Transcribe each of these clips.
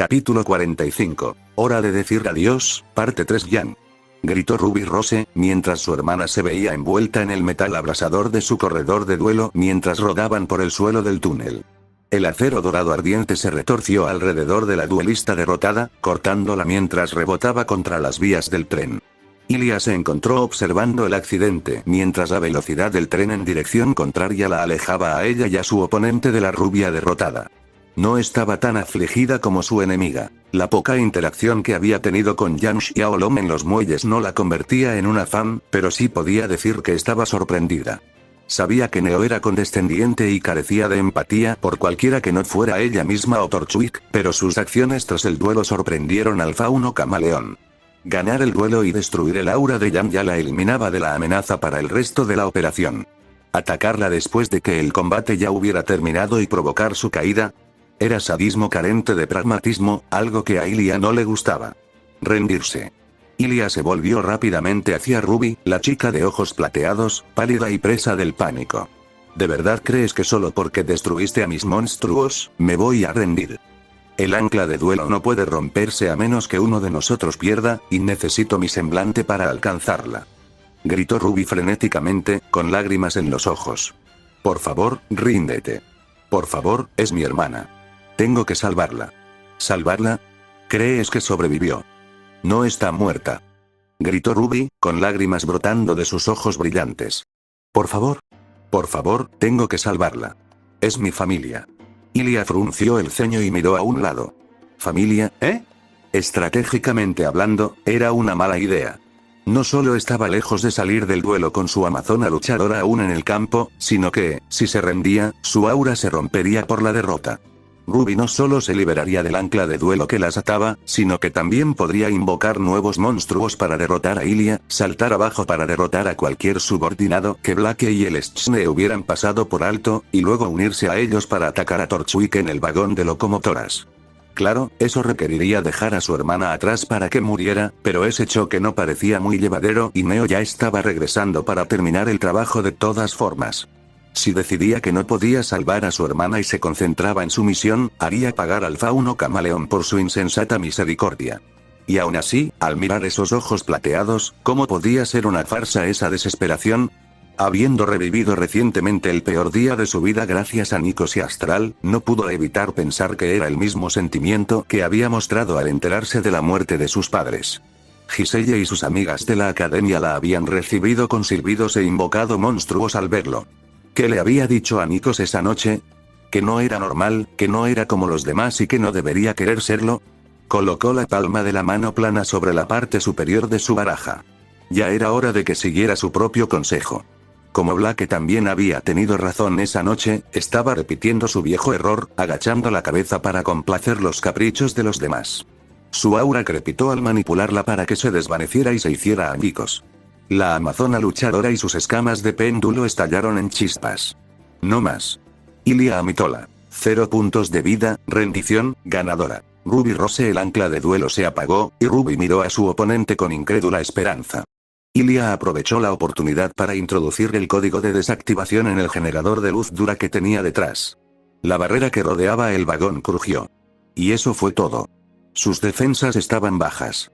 Capítulo 45. Hora de decir adiós, parte 3. Jan. Gritó Ruby Rose, mientras su hermana se veía envuelta en el metal abrasador de su corredor de duelo mientras rodaban por el suelo del túnel. El acero dorado ardiente se retorció alrededor de la duelista derrotada, cortándola mientras rebotaba contra las vías del tren. Ilia se encontró observando el accidente mientras la velocidad del tren en dirección contraria la alejaba a ella y a su oponente de la rubia derrotada. No estaba tan afligida como su enemiga. La poca interacción que había tenido con Yan Xiaolong en los muelles no la convertía en una fan, pero sí podía decir que estaba sorprendida. Sabía que Neo era condescendiente y carecía de empatía por cualquiera que no fuera ella misma o Torchwick, pero sus acciones tras el duelo sorprendieron al fauno camaleón. Ganar el duelo y destruir el aura de Yan ya la eliminaba de la amenaza para el resto de la operación. Atacarla después de que el combate ya hubiera terminado y provocar su caída era sadismo carente de pragmatismo, algo que a Ilia no le gustaba. Rendirse. Ilia se volvió rápidamente hacia Ruby, la chica de ojos plateados, pálida y presa del pánico. ¿De verdad crees que solo porque destruiste a mis monstruos, me voy a rendir? El ancla de duelo no puede romperse a menos que uno de nosotros pierda, y necesito mi semblante para alcanzarla. Gritó Ruby frenéticamente, con lágrimas en los ojos. Por favor, ríndete. Por favor, es mi hermana. Tengo que salvarla. ¿Salvarla? ¿Crees que sobrevivió? No está muerta. Gritó Ruby, con lágrimas brotando de sus ojos brillantes. Por favor, tengo que salvarla. Es mi familia. Ilia frunció el ceño y miró a un lado. ¿Familia, eh? Estratégicamente hablando, era una mala idea. No solo estaba lejos de salir del duelo con su amazona luchadora aún en el campo, sino que, si se rendía, su aura se rompería por la derrota. Ruby no solo se liberaría del ancla de duelo que las ataba, sino que también podría invocar nuevos monstruos para derrotar a Ilia, saltar abajo para derrotar a cualquier subordinado que Blake y el Schne hubieran pasado por alto, y luego unirse a ellos para atacar a Torchwick en el vagón de locomotoras. Claro, eso requeriría dejar a su hermana atrás para que muriera, pero ese choque no parecía muy llevadero y Neo ya estaba regresando para terminar el trabajo de todas formas. Si decidía que no podía salvar a su hermana y se concentraba en su misión, haría pagar al fauno camaleón por su insensata misericordia. Y aún así, al mirar esos ojos plateados, ¿cómo podía ser una farsa esa desesperación? Habiendo revivido recientemente el peor día de su vida gracias a Nikos y Astral, no pudo evitar pensar que era el mismo sentimiento que había mostrado al enterarse de la muerte de sus padres. Giselle y sus amigas de la academia la habían recibido con silbidos e invocado monstruos al verlo. ¿Qué le había dicho a Nikos esa noche? ¿Que no era normal, que no era como los demás y que no debería querer serlo? Colocó la palma de la mano plana sobre la parte superior de su baraja. Ya era hora de que siguiera su propio consejo. Como Blake también había tenido razón esa noche, estaba repitiendo su viejo error, agachando la cabeza para complacer los caprichos de los demás. Su aura crepitó al manipularla para que se desvaneciera y se hiciera añicos. La amazona luchadora y sus escamas de péndulo estallaron en chispas. No más. Ilia Amitola. 0 puntos de vida, rendición, ganadora. Ruby Rose. El ancla de duelo se apagó, y Ruby miró a su oponente con incrédula esperanza. Ilia aprovechó la oportunidad para introducir el código de desactivación en el generador de luz dura que tenía detrás. La barrera que rodeaba el vagón crujió. Y eso fue todo. Sus defensas estaban bajas.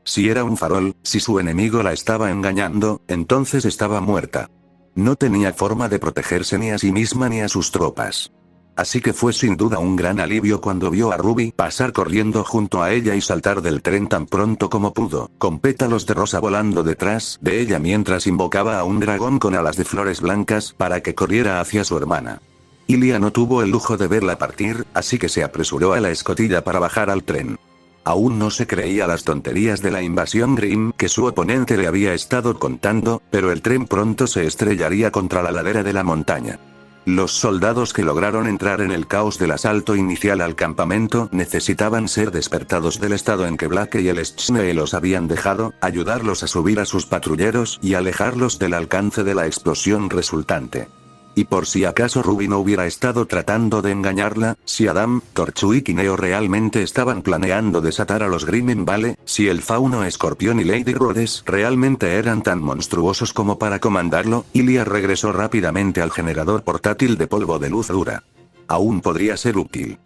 Si era un farol, si su enemigo la estaba engañando, entonces estaba muerta. No tenía forma de protegerse ni a sí misma ni a sus tropas. Así que fue sin duda un gran alivio cuando vio a Ruby pasar corriendo junto a ella y saltar del tren tan pronto como pudo, con pétalos de rosa volando detrás de ella mientras invocaba a un dragón con alas de flores blancas para que corriera hacia su hermana. Ilia no tuvo el lujo de verla partir, así que se apresuró a la escotilla para bajar al tren. Aún no se creía las tonterías de la invasión Grimm que su oponente le había estado contando, pero el tren pronto se estrellaría contra la ladera de la montaña. Los soldados que lograron entrar en el caos del asalto inicial al campamento necesitaban ser despertados del estado en que Blake y el Schne los habían dejado, ayudarlos a subir a sus patrulleros y alejarlos del alcance de la explosión resultante. Y por si acaso Ruby no hubiera estado tratando de engañarla, si Adam, Torchwick y Neo realmente estaban planeando desatar a los Grimm en Vale, si el fauno escorpión y Lady Rhodes realmente eran tan monstruosos como para comandarlo, Ilia regresó rápidamente al generador portátil de polvo de luz dura. Aún podría ser útil.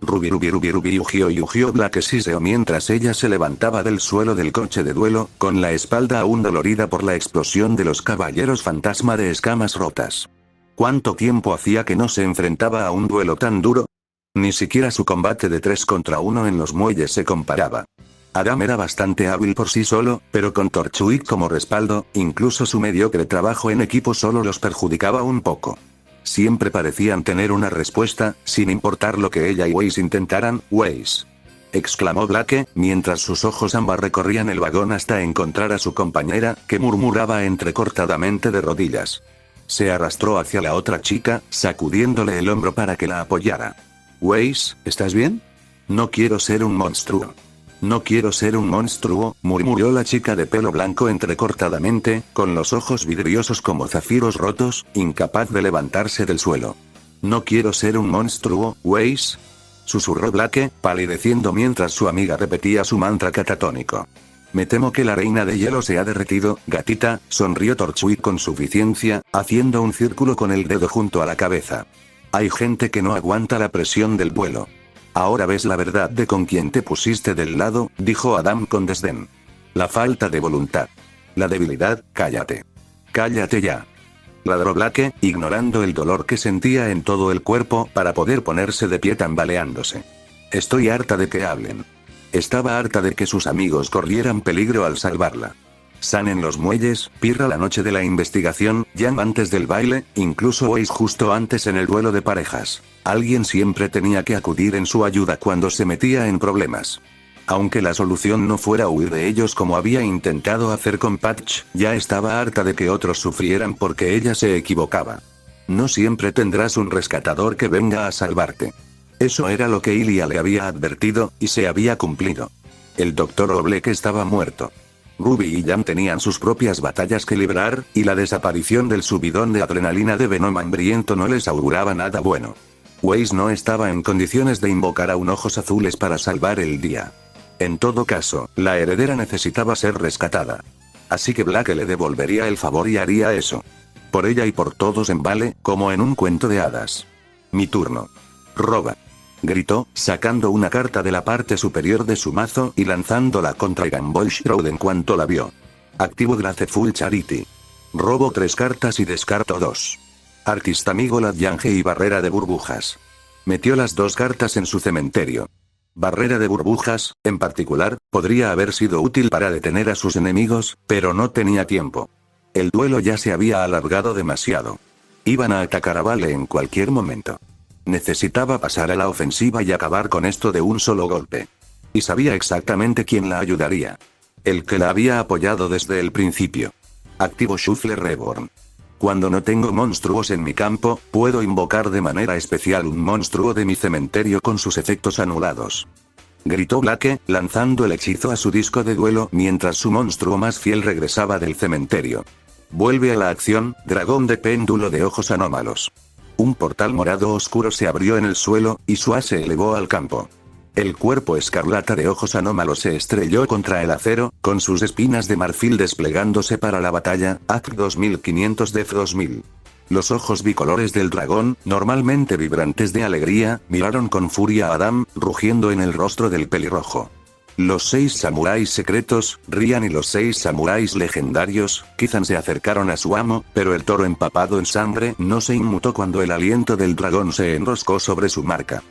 Ruby yugió Black siseó mientras ella se levantaba del suelo del coche de duelo, con la espalda aún dolorida por la explosión de los caballeros fantasma de escamas rotas. ¿Cuánto tiempo hacía que no se enfrentaba a un duelo tan duro? Ni siquiera su combate de 3 contra 1 en los muelles se comparaba. Adam era bastante hábil por sí solo, pero con Torchwick como respaldo, incluso su mediocre trabajo en equipo solo los perjudicaba un poco. Siempre parecían tener una respuesta, sin importar lo que ella y Weiss intentaran. «Weiss», exclamó Blake, mientras sus ojos ambas recorrían el vagón hasta encontrar a su compañera, que murmuraba entrecortadamente de rodillas. Se arrastró hacia la otra chica, sacudiéndole el hombro para que la apoyara. «Weiss, ¿estás bien?» «No quiero ser un monstruo». «No quiero ser un monstruo», murmuró la chica de pelo blanco entrecortadamente, con los ojos vidriosos como zafiros rotos, incapaz de levantarse del suelo. «No quiero ser un monstruo, Weiss», susurró Blake, palideciendo mientras su amiga repetía su mantra catatónico. «Me temo que la reina de hielo se ha derretido, gatita», sonrió Torchwick con suficiencia, haciendo un círculo con el dedo junto a la cabeza. «Hay gente que no aguanta la presión del vuelo. Ahora ves la verdad de con quién te pusiste del lado», dijo Adam con desdén. «La falta de voluntad. La debilidad». «Cállate. Cállate ya», ladró Blake, ignorando el dolor que sentía en todo el cuerpo para poder ponerse de pie tambaleándose. «Estoy harta de que hablen». Estaba harta de que sus amigos corrieran peligro al salvarla. San en los muelles, Pirra la noche de la investigación, Jan antes del baile, incluso Weiss justo antes en el duelo de parejas. Alguien siempre tenía que acudir en su ayuda cuando se metía en problemas. Aunque la solución no fuera huir de ellos como había intentado hacer con Patch, ya estaba harta de que otros sufrieran porque ella se equivocaba. No siempre tendrás un rescatador que venga a salvarte. Eso era lo que Ilia le había advertido, y se había cumplido. El Dr. Oblek estaba muerto. Ruby y Jan tenían sus propias batallas que librar, y la desaparición del subidón de adrenalina de Venom hambriento no les auguraba nada bueno. Weiss no estaba en condiciones de invocar a un ojos azules para salvar el día. En todo caso, la heredera necesitaba ser rescatada. Así que Blake le devolvería el favor y haría eso. Por ella y por todos en Vale, como en un cuento de hadas. «Mi turno. Roba», gritó, sacando una carta de la parte superior de su mazo y lanzándola contra Gamboy Shroud en cuanto la vio. «Activo Graceful Charity. Robo 3 cartas y descarto 2. Artista amigo Ladyange y barrera de burbujas». Metió las 2 cartas en su cementerio. Barrera de burbujas, en particular, podría haber sido útil para detener a sus enemigos, pero no tenía tiempo. El duelo ya se había alargado demasiado. Iban a atacar a Vale en cualquier momento. Necesitaba pasar a la ofensiva y acabar con esto de un solo golpe. Y sabía exactamente quién la ayudaría. El que la había apoyado desde el principio. Activo Shuffler Reborn. Cuando no tengo monstruos en mi campo, puedo invocar de manera especial un monstruo de mi cementerio con sus efectos anulados. Gritó Blake, lanzando el hechizo a su disco de duelo mientras su monstruo más fiel regresaba del cementerio. Vuelve a la acción, dragón de péndulo de ojos anómalos. Un portal morado oscuro se abrió en el suelo, y Sua se elevó al campo. El cuerpo escarlata de ojos anómalos se estrelló contra el acero, con sus espinas de marfil desplegándose para la batalla. AC 2500 Def 2000. Los ojos bicolores del dragón, normalmente vibrantes de alegría, miraron con furia a Adam, rugiendo en el rostro del pelirrojo. Los 6 samuráis secretos, Ryan y los 6 samuráis legendarios, Kizan se acercaron a su amo, pero el toro empapado en sangre no se inmutó cuando el aliento del dragón se enroscó sobre su marca.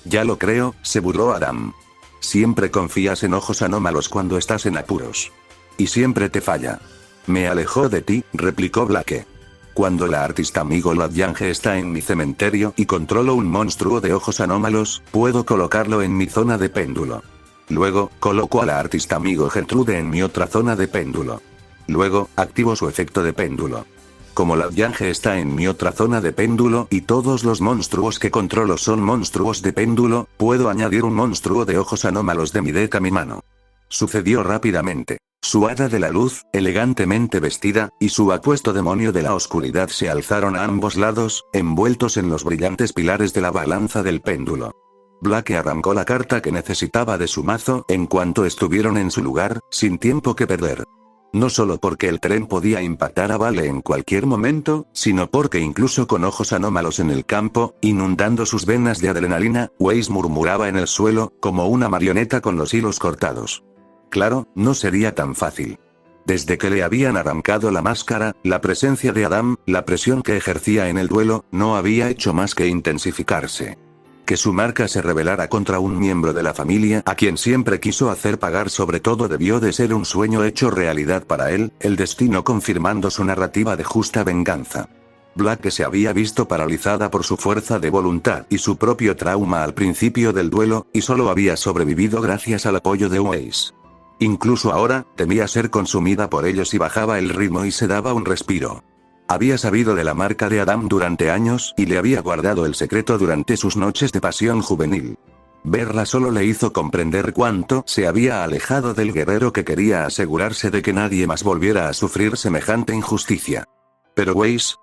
«Ya lo creo», se burló Adam. «Siempre confías en ojos anómalos cuando estás en apuros. Y siempre te falla». «Me alejó de ti», replicó Blake. «Cuando la artista amigo Ladyange está en mi cementerio y controlo un monstruo de ojos anómalos, puedo colocarlo en mi zona de péndulo. Luego, coloco a la artista amigo Gertrude en mi otra zona de péndulo. Luego, activo su efecto de péndulo. Como Ladyange está en mi otra zona de péndulo y todos los monstruos que controlo son monstruos de péndulo, puedo añadir un monstruo de ojos anómalos de mi deck a mi mano». Sucedió rápidamente. Su hada de la luz, elegantemente vestida, y su apuesto demonio de la oscuridad se alzaron a ambos lados, envueltos en los brillantes pilares de la balanza del péndulo. Blake arrancó la carta que necesitaba de su mazo en cuanto estuvieron en su lugar, sin tiempo que perder. No solo porque el tren podía impactar a Vale en cualquier momento, sino porque incluso con ojos anómalos en el campo, inundando sus venas de adrenalina, Weiss murmuraba en el suelo, como una marioneta con los hilos cortados. Claro, no sería tan fácil. Desde que le habían arrancado la máscara, la presencia de Adam, la presión que ejercía en el duelo, no había hecho más que intensificarse. Que su marca se rebelara contra un miembro de la familia a quien siempre quiso hacer pagar sobre todo debió de ser un sueño hecho realidad para él, el destino confirmando su narrativa de justa venganza. Blake se había visto paralizada por su fuerza de voluntad y su propio trauma al principio del duelo, y solo había sobrevivido gracias al apoyo de Weiss. Incluso ahora, temía ser consumida por ellos y bajaba el ritmo y se daba un respiro. Había sabido de la marca de Adam durante años y le había guardado el secreto durante sus noches de pasión juvenil. Verla solo le hizo comprender cuánto se había alejado del guerrero que quería asegurarse de que nadie más volviera a sufrir semejante injusticia. Pero Weiss,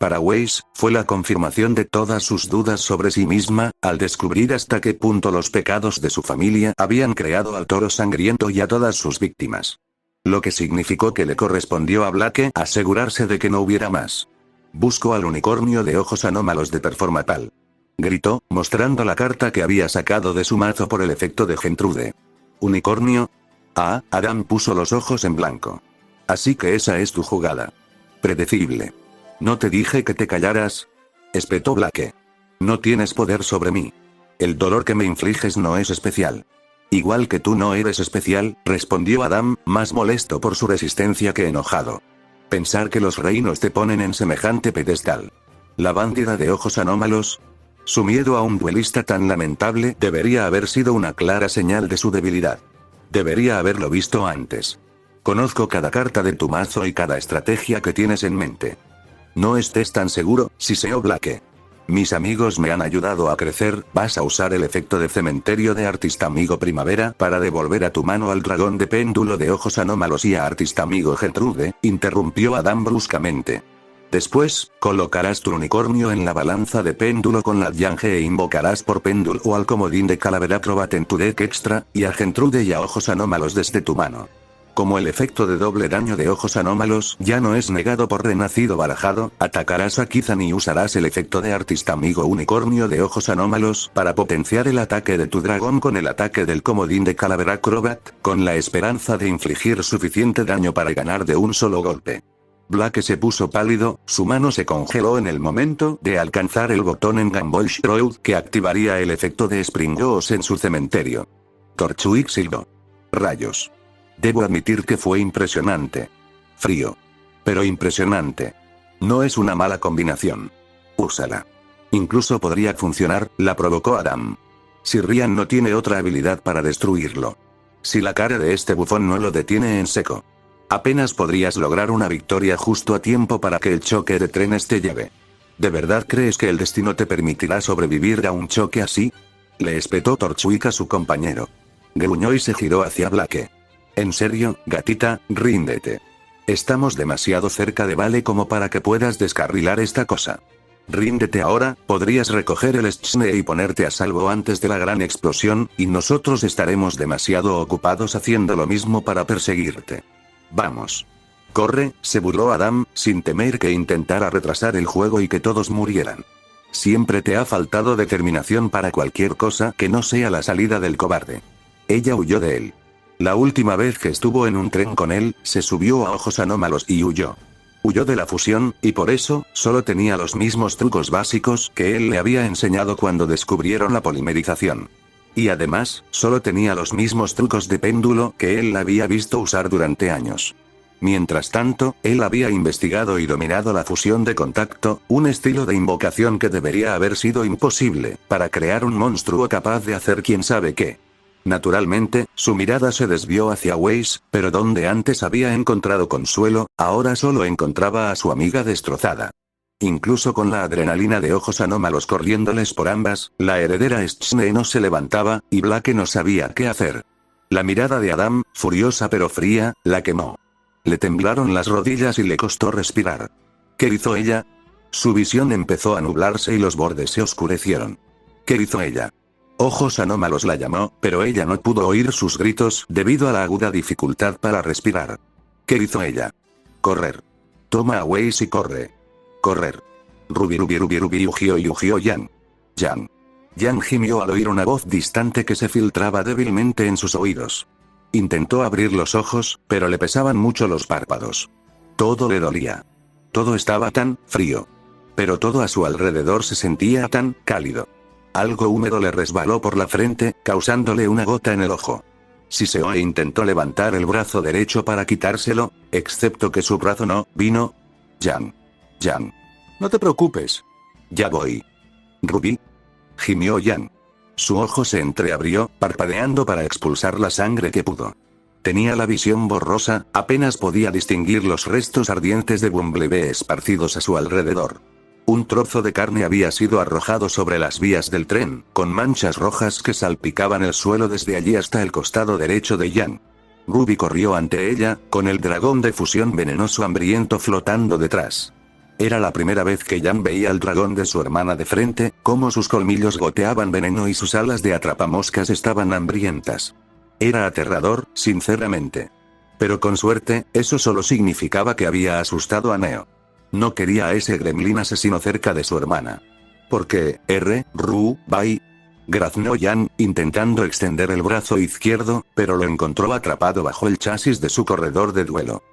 para Weiss, fue la confirmación de todas sus dudas sobre sí misma, al descubrir hasta qué punto los pecados de su familia habían creado al toro sangriento y a todas sus víctimas. Lo que significó que le correspondió a Blake asegurarse de que no hubiera más. Buscó al unicornio de ojos anómalos de Performapal. Gritó, mostrando la carta que había sacado de su mazo por el efecto de Gentrude. ¿Unicornio? Ah, Adam puso los ojos en blanco. Así que esa es tu jugada. Predecible. ¿No te dije que te callaras? Espetó Blake. No tienes poder sobre mí. El dolor que me infliges no es especial. Igual que tú no eres especial, respondió Adam, más molesto por su resistencia que enojado. Pensar que los reinos te ponen en semejante pedestal. La bandida de ojos anómalos. Su miedo a un duelista tan lamentable debería haber sido una clara señal de su debilidad. Debería haberlo visto antes. Conozco cada carta de tu mazo y cada estrategia que tienes en mente. No estés tan seguro, siseó Blake. Mis amigos me han ayudado a crecer, ¿vas a usar el efecto de cementerio de Artista Amigo Primavera para devolver a tu mano al dragón de péndulo de ojos anómalos y a Artista Amigo Gertrude? Interrumpió Adam bruscamente. Después, colocarás tu unicornio en la balanza de péndulo con la Yange e invocarás por péndulo o al comodín de Calaver Acrobat en tu deck extra, y a Gertrude y a ojos anómalos desde tu mano. Como el efecto de doble daño de ojos anómalos ya no es negado por renacido barajado, atacarás a Kizan y usarás el efecto de Artista Amigo Unicornio de ojos anómalos para potenciar el ataque de tu dragón con el ataque del comodín de Calaver Acrobat, con la esperanza de infligir suficiente daño para ganar de un solo golpe. Blake se puso pálido, su mano se congeló en el momento de alcanzar el botón en Gambosh Road que activaría el efecto de Springos en su cementerio. Torchwick silbó. Rayos. Debo admitir que fue impresionante. Frío. Pero impresionante. No es una mala combinación. Úsala. Incluso podría funcionar, la provocó Adam. Si Ryan no tiene otra habilidad para destruirlo. Si la cara de este bufón no lo detiene en seco. Apenas podrías lograr una victoria justo a tiempo para que el choque de trenes te lleve. ¿De verdad crees que el destino te permitirá sobrevivir a un choque así? Le espetó Torchwick a su compañero. Gruñó y se giró hacia Blake. En serio, gatita, ríndete. Estamos demasiado cerca de Vale como para que puedas descarrilar esta cosa. Ríndete ahora, podrías recoger el Schne y ponerte a salvo antes de la gran explosión, y nosotros estaremos demasiado ocupados haciendo lo mismo para perseguirte. Vamos. Corre, se burló Adam, sin temer que intentara retrasar el juego y que todos murieran. Siempre te ha faltado determinación para cualquier cosa que no sea la salida del cobarde. Ella huyó de él. La última vez que estuvo en un tren con él, se subió a ojos anómalos y huyó. Huyó de la fusión, y por eso, solo tenía los mismos trucos básicos que él le había enseñado cuando descubrieron la polimerización. Y además, solo tenía los mismos trucos de péndulo que él había visto usar durante años. Mientras tanto, él había investigado y dominado la fusión de contacto, un estilo de invocación que debería haber sido imposible, para crear un monstruo capaz de hacer quién sabe qué. Naturalmente, su mirada se desvió hacia Weiss, pero donde antes había encontrado consuelo, ahora solo encontraba a su amiga destrozada. Incluso con la adrenalina de ojos anómalos corriéndoles por ambas, la heredera Schne no se levantaba, y Blake no sabía qué hacer. La mirada de Adam, furiosa pero fría, la quemó. Le temblaron las rodillas y le costó respirar. ¿Qué hizo ella? Su visión empezó a nublarse y los bordes se oscurecieron. ¿Qué hizo ella? Ojos anómalos la llamó, pero ella no pudo oír sus gritos debido a la aguda dificultad para respirar. ¿Qué hizo ella? Correr. Toma a Weiss y corre. Correr. Ruby ugió Yan. Yan gimió al oír una voz distante que se filtraba débilmente en sus oídos. Intentó abrir los ojos, pero le pesaban mucho los párpados. Todo le dolía. Todo estaba tan frío. Pero todo a su alrededor se sentía tan cálido. Algo húmedo le resbaló por la frente, causándole una gota en el ojo. Siseó e intentó levantar el brazo derecho para quitárselo, excepto que su brazo no vino. Yan. No te preocupes. Ya voy. Ruby. Gimió Yan. Su ojo se entreabrió, parpadeando para expulsar la sangre que pudo. Tenía la visión borrosa, apenas podía distinguir los restos ardientes de Bumblebee esparcidos a su alrededor. Un trozo de carne había sido arrojado sobre las vías del tren, con manchas rojas que salpicaban el suelo desde allí hasta el costado derecho de Yan. Ruby corrió ante ella, con el dragón de fusión venenoso hambriento flotando detrás. Era la primera vez que Yan veía al dragón de su hermana de frente, cómo sus colmillos goteaban veneno y sus alas de atrapamoscas estaban hambrientas. Era aterrador, sinceramente. Pero con suerte, eso solo significaba que había asustado a Neo. No quería a ese gremlin asesino cerca de su hermana. Porque, Ruby, graznó Yan, intentando extender el brazo izquierdo, pero lo encontró atrapado bajo el chasis de su corredor de duelo.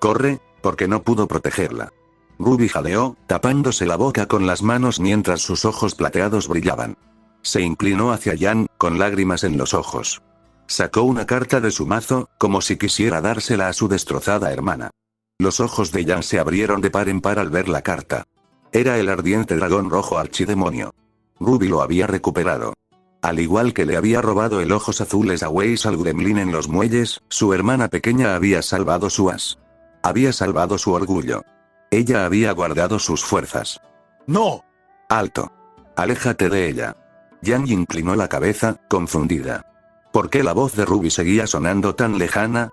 Corre, porque no pudo protegerla. Ruby jadeó, tapándose la boca con las manos mientras sus ojos plateados brillaban. Se inclinó hacia Yan, con lágrimas en los ojos. Sacó una carta de su mazo, como si quisiera dársela a su destrozada hermana. Los ojos de Yan se abrieron de par en par al ver la carta. Era el ardiente dragón rojo archidemonio. Ruby lo había recuperado. Al igual que le había robado el ojos azules a Weiss al gremlin en los muelles, su hermana pequeña había salvado su as. Había salvado su orgullo. Ella había guardado sus fuerzas. ¡No! ¡Alto! Aléjate de ella. Yan inclinó la cabeza, confundida. ¿Por qué la voz de Ruby seguía sonando tan lejana?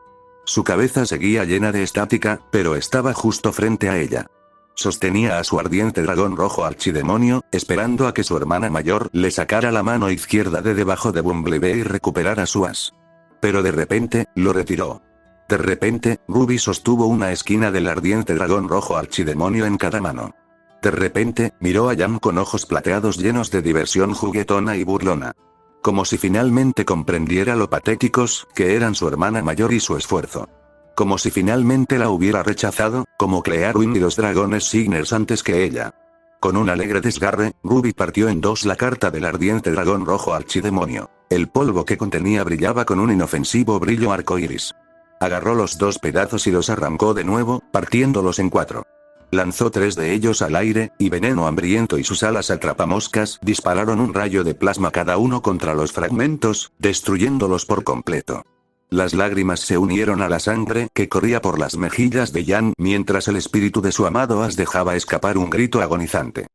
Su cabeza seguía llena de estática, pero estaba justo frente a ella. Sostenía a su ardiente dragón rojo archidemonio, esperando a que su hermana mayor le sacara la mano izquierda de debajo de Bumblebee y recuperara su as. Pero de repente, lo retiró. De repente, Ruby sostuvo una esquina del ardiente dragón rojo archidemonio en cada mano. De repente, miró a Yan con ojos plateados llenos de diversión juguetona y burlona. Como si finalmente comprendiera lo patéticos que eran su hermana mayor y su esfuerzo. Como si finalmente la hubiera rechazado, como Clearwing y los dragones Signers antes que ella. Con un alegre desgarre, Ruby partió en dos la carta del ardiente dragón rojo archidemonio. El polvo que contenía brillaba con un inofensivo brillo arcoíris. Agarró los dos pedazos y los arrancó de nuevo, partiéndolos en cuatro. Lanzó tres de ellos al aire, y Veneno Hambriento y sus alas atrapamoscas dispararon un rayo de plasma cada uno contra los fragmentos, destruyéndolos por completo. Las lágrimas se unieron a la sangre que corría por las mejillas de Yan mientras el espíritu de su amado as dejaba escapar un grito agonizante.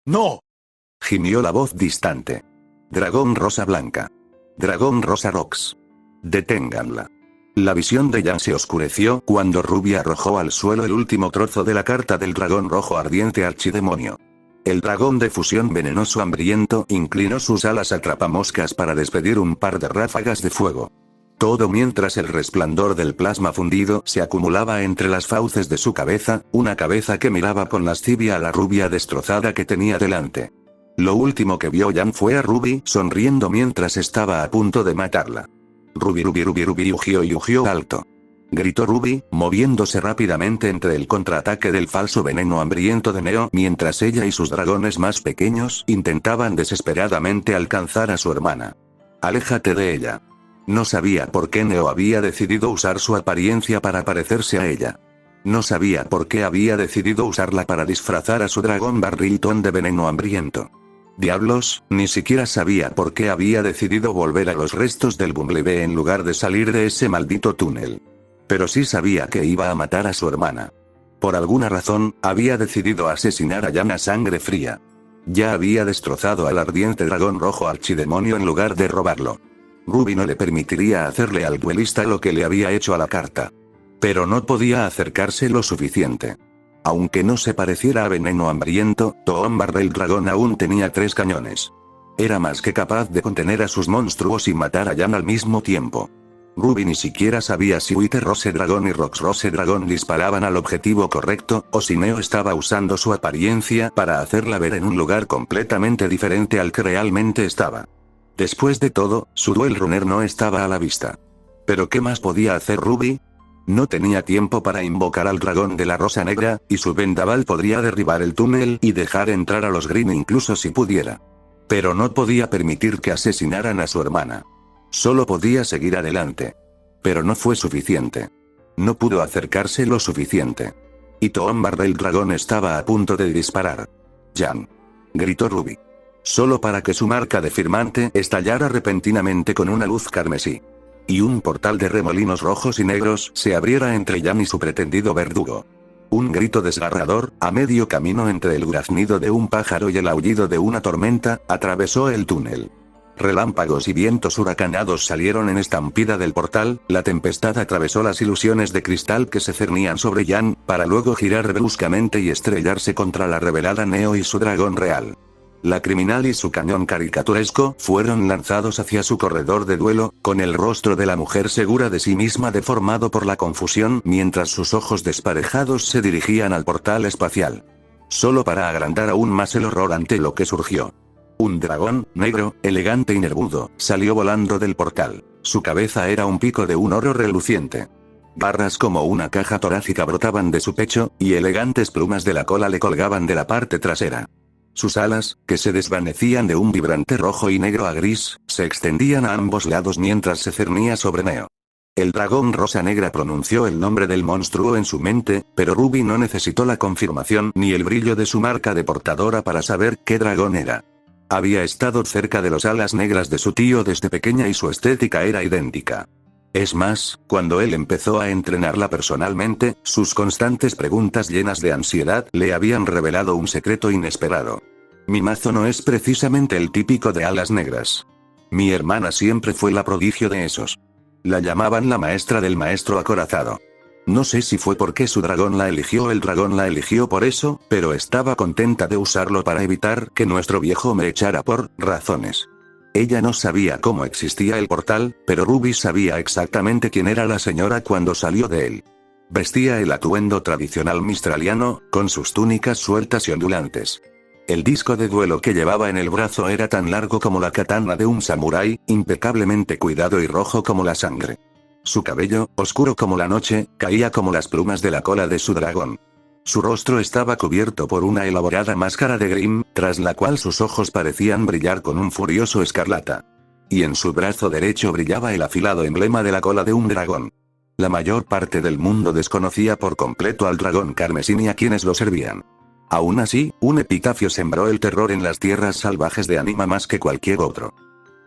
¡No! Gimió la voz distante. Dragón rosa blanca. Dragón rosa Rox. Deténganla. La visión de Yan se oscureció cuando Ruby arrojó al suelo el último trozo de la carta del dragón rojo ardiente archidemonio. El dragón de fusión venenoso hambriento inclinó sus alas atrapamoscas para despedir un par de ráfagas de fuego. Todo mientras el resplandor del plasma fundido se acumulaba entre las fauces de su cabeza, una cabeza que miraba con lascivia a la rubia destrozada que tenía delante. Lo último que vio Yan fue a Ruby sonriendo mientras estaba a punto de matarla. Ruby ugió alto. Gritó Ruby, moviéndose rápidamente entre el contraataque del falso veneno hambriento de Neo mientras ella y sus dragones más pequeños intentaban desesperadamente alcanzar a su hermana. Aléjate de ella. No sabía por qué Neo había decidido usar su apariencia para parecerse a ella. No sabía por qué había decidido usarla para disfrazar a su dragón barriltón de veneno hambriento. Diablos, ni siquiera sabía por qué había decidido volver a los restos del Bumblebee en lugar de salir de ese maldito túnel. Pero sí sabía que iba a matar a su hermana. Por alguna razón, había decidido asesinar a Yan a sangre fría. Ya había destrozado al ardiente dragón rojo archidemonio en lugar de robarlo. Ruby no le permitiría hacerle al duelista lo que le había hecho a la carta. Pero no podía acercarse lo suficiente. Aunque no se pareciera a veneno hambriento, Toon Barrel Dragón aún tenía 3 cañones. Era más que capaz de contener a sus monstruos y matar a Yan al mismo tiempo. Ruby ni siquiera sabía si White Rose Dragon y Rox Rose Dragon disparaban al objetivo correcto, o si Neo estaba usando su apariencia para hacerla ver en un lugar completamente diferente al que realmente estaba. Después de todo, su Duel Runner no estaba a la vista. ¿Pero qué más podía hacer Ruby? No tenía tiempo para invocar al dragón de la Rosa Negra, y su vendaval podría derribar el túnel y dejar entrar a los Green incluso si pudiera. Pero no podía permitir que asesinaran a su hermana. Solo podía seguir adelante. Pero no fue suficiente. No pudo acercarse lo suficiente. Y Toombar del dragón estaba a punto de disparar. «Jan», gritó Ruby. Solo para que su marca de firmante estallara repentinamente con una luz carmesí. Y un portal de remolinos rojos y negros se abriera entre Jan y su pretendido verdugo. Un grito desgarrador, a medio camino entre el graznido de un pájaro y el aullido de una tormenta, atravesó el túnel. Relámpagos y vientos huracanados salieron en estampida del portal, la tempestad atravesó las ilusiones de cristal que se cernían sobre Jan, para luego girar bruscamente y estrellarse contra la revelada Neo y su dragón real. La criminal y su cañón caricaturesco fueron lanzados hacia su corredor de duelo, con el rostro de la mujer segura de sí misma deformado por la confusión mientras sus ojos desparejados se dirigían al portal espacial. Solo para agrandar aún más el horror ante lo que surgió. Un dragón, negro, elegante y nervudo, salió volando del portal. Su cabeza era un pico de un oro reluciente. Garras como una caja torácica brotaban de su pecho, y elegantes plumas de la cola le colgaban de la parte trasera. Sus alas, que se desvanecían de un vibrante rojo y negro a gris, se extendían a ambos lados mientras se cernía sobre Neo. El dragón rosa negra pronunció el nombre del monstruo en su mente, pero Ruby no necesitó la confirmación ni el brillo de su marca de portadora para saber qué dragón era. Había estado cerca de las alas negras de su tío desde pequeña y su estética era idéntica. Es más, cuando él empezó a entrenarla personalmente, sus constantes preguntas llenas de ansiedad le habían revelado un secreto inesperado. Mi mazo no es precisamente el típico de alas negras. Mi hermana siempre fue la prodigio de esos. La llamaban la maestra del maestro acorazado. No sé si fue porque su dragón la eligió o el dragón la eligió por eso, pero estaba contenta de usarlo para evitar que nuestro viejo me echara por razones. Ella no sabía cómo existía el portal, pero Ruby sabía exactamente quién era la señora cuando salió de él. Vestía el atuendo tradicional mistraliano, con sus túnicas sueltas y ondulantes. El disco de duelo que llevaba en el brazo era tan largo como la katana de un samurái, impecablemente cuidado y rojo como la sangre. Su cabello, oscuro como la noche, caía como las plumas de la cola de su dragón. Su rostro estaba cubierto por una elaborada máscara de Grimm, tras la cual sus ojos parecían brillar con un furioso escarlata. Y en su brazo derecho brillaba el afilado emblema de la cola de un dragón. La mayor parte del mundo desconocía por completo al dragón carmesí y a quienes lo servían. Aún así, un epitafio sembró el terror en las tierras salvajes de Anima más que cualquier otro.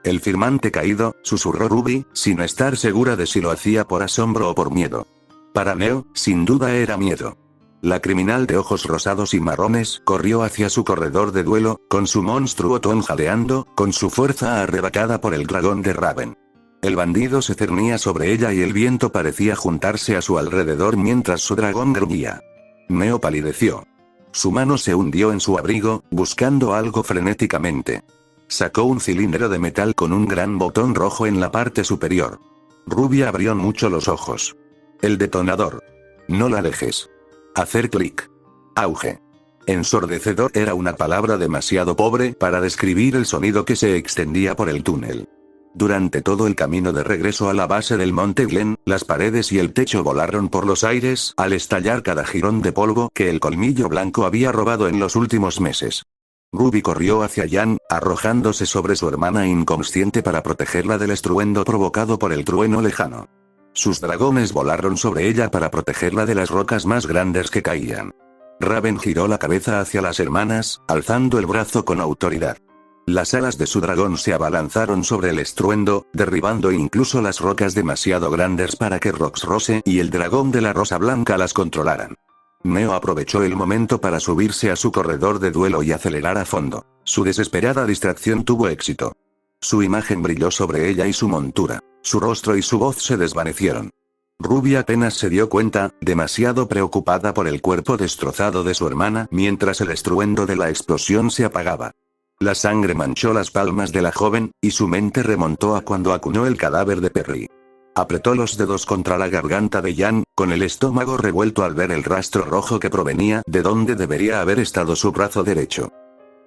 El firmante caído, susurró Ruby, sin estar segura de si lo hacía por asombro o por miedo. Para Neo, sin duda era miedo. La criminal de ojos rosados y marrones corrió hacia su corredor de duelo, con su monstruo Ton jadeando, con su fuerza arrebatada por el dragón de Raven. El bandido se cernía sobre ella y el viento parecía juntarse a su alrededor mientras su dragón gruñía. Neo palideció. Su mano se hundió en su abrigo, buscando algo frenéticamente. Sacó un cilindro de metal con un gran botón rojo en la parte superior. Ruby abrió mucho los ojos. El detonador. No la dejes. Hacer clic. Auge. Ensordecedor era una palabra demasiado pobre para describir el sonido que se extendía por el túnel. Durante todo el camino de regreso a la base del Monte Glen, las paredes y el techo volaron por los aires al estallar cada jirón de polvo que el colmillo blanco había robado en los últimos meses. Ruby corrió hacia Jan, arrojándose sobre su hermana inconsciente para protegerla del estruendo provocado por el trueno lejano. Sus dragones volaron sobre ella para protegerla de las rocas más grandes que caían. Raven giró la cabeza hacia las hermanas, alzando el brazo con autoridad. Las alas de su dragón se abalanzaron sobre el estruendo, derribando incluso las rocas demasiado grandes para que Rox Rose y el dragón de la Rosa Blanca las controlaran. Neo aprovechó el momento para subirse a su corredor de duelo y acelerar a fondo. Su desesperada distracción tuvo éxito. Su imagen brilló sobre ella y su montura. Su rostro y su voz se desvanecieron. Ruby apenas se dio cuenta, demasiado preocupada por el cuerpo destrozado de su hermana mientras el estruendo de la explosión se apagaba. La sangre manchó las palmas de la joven, y su mente remontó a cuando acuñó el cadáver de Perry. Apretó los dedos contra la garganta de Yan, con el estómago revuelto al ver el rastro rojo que provenía de donde debería haber estado su brazo derecho.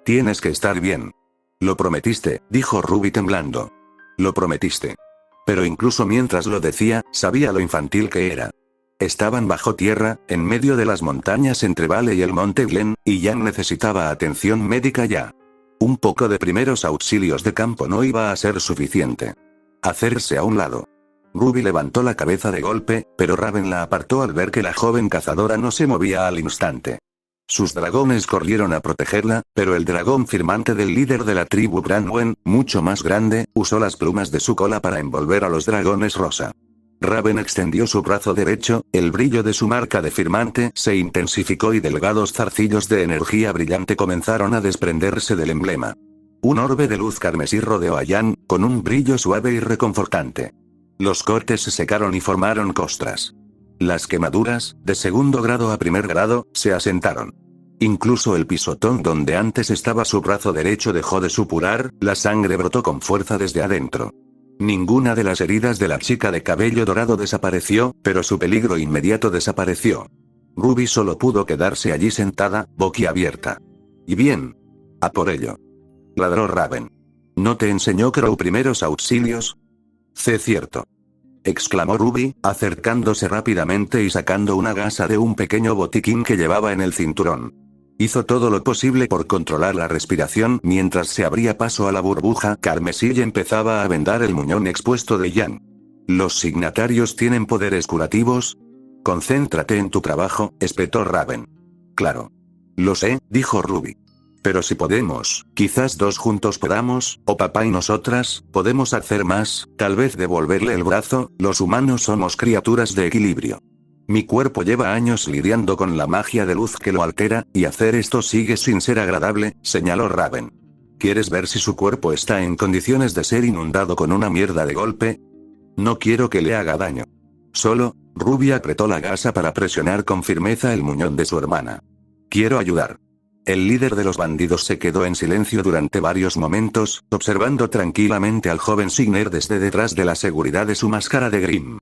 Tienes que estar bien. Lo prometiste, dijo Ruby temblando. Lo prometiste. Pero incluso mientras lo decía, sabía lo infantil que era. Estaban bajo tierra, en medio de las montañas entre Vale y el monte Glen, y Yan necesitaba atención médica ya. Un poco de primeros auxilios de campo no iba a ser suficiente. Hacerse a un lado. Ruby levantó la cabeza de golpe, pero Raven la apartó al ver que la joven cazadora no se movía al instante. Sus dragones corrieron a protegerla, pero el dragón firmante del líder de la tribu Branwen, mucho más grande, usó las plumas de su cola para envolver a los dragones rosa. Raven extendió su brazo derecho, el brillo de su marca de firmante se intensificó y delgados zarcillos de energía brillante comenzaron a desprenderse del emblema. Un orbe de luz carmesí rodeó a Yan, con un brillo suave y reconfortante. Los cortes se secaron y formaron costras. Las quemaduras, de segundo grado a primer grado, se asentaron. Incluso el pisotón donde antes estaba su brazo derecho dejó de supurar, la sangre brotó con fuerza desde adentro. Ninguna de las heridas de la chica de cabello dorado desapareció, pero su peligro inmediato desapareció. Ruby solo pudo quedarse allí sentada, boquiabierta. Y bien. A por ello. Ladró Raven. ¿No te enseñó Crow primeros auxilios? Cierto. Exclamó Ruby, acercándose rápidamente y sacando una gasa de un pequeño botiquín que llevaba en el cinturón. Hizo todo lo posible por controlar la respiración mientras se abría paso a la burbuja carmesí y empezaba a vendar el muñón expuesto de Yan. ¿Los signatarios tienen poderes curativos? Concéntrate en tu trabajo, espetó Raven. Claro. Lo sé, dijo Ruby. Pero si podemos, quizás dos juntos podamos, o papá y nosotras, podemos hacer más, tal vez devolverle el brazo, los humanos somos criaturas de equilibrio. Mi cuerpo lleva años lidiando con la magia de luz que lo altera, y hacer esto sigue sin ser agradable, señaló Raven. ¿Quieres ver si su cuerpo está en condiciones de ser inundado con una mierda de golpe? No quiero que le haga daño. Solo, Ruby apretó la gasa para presionar con firmeza el muñón de su hermana. Quiero ayudar. El líder de los bandidos se quedó en silencio durante varios momentos, observando tranquilamente al joven Signer desde detrás de la seguridad de su máscara de Grimm.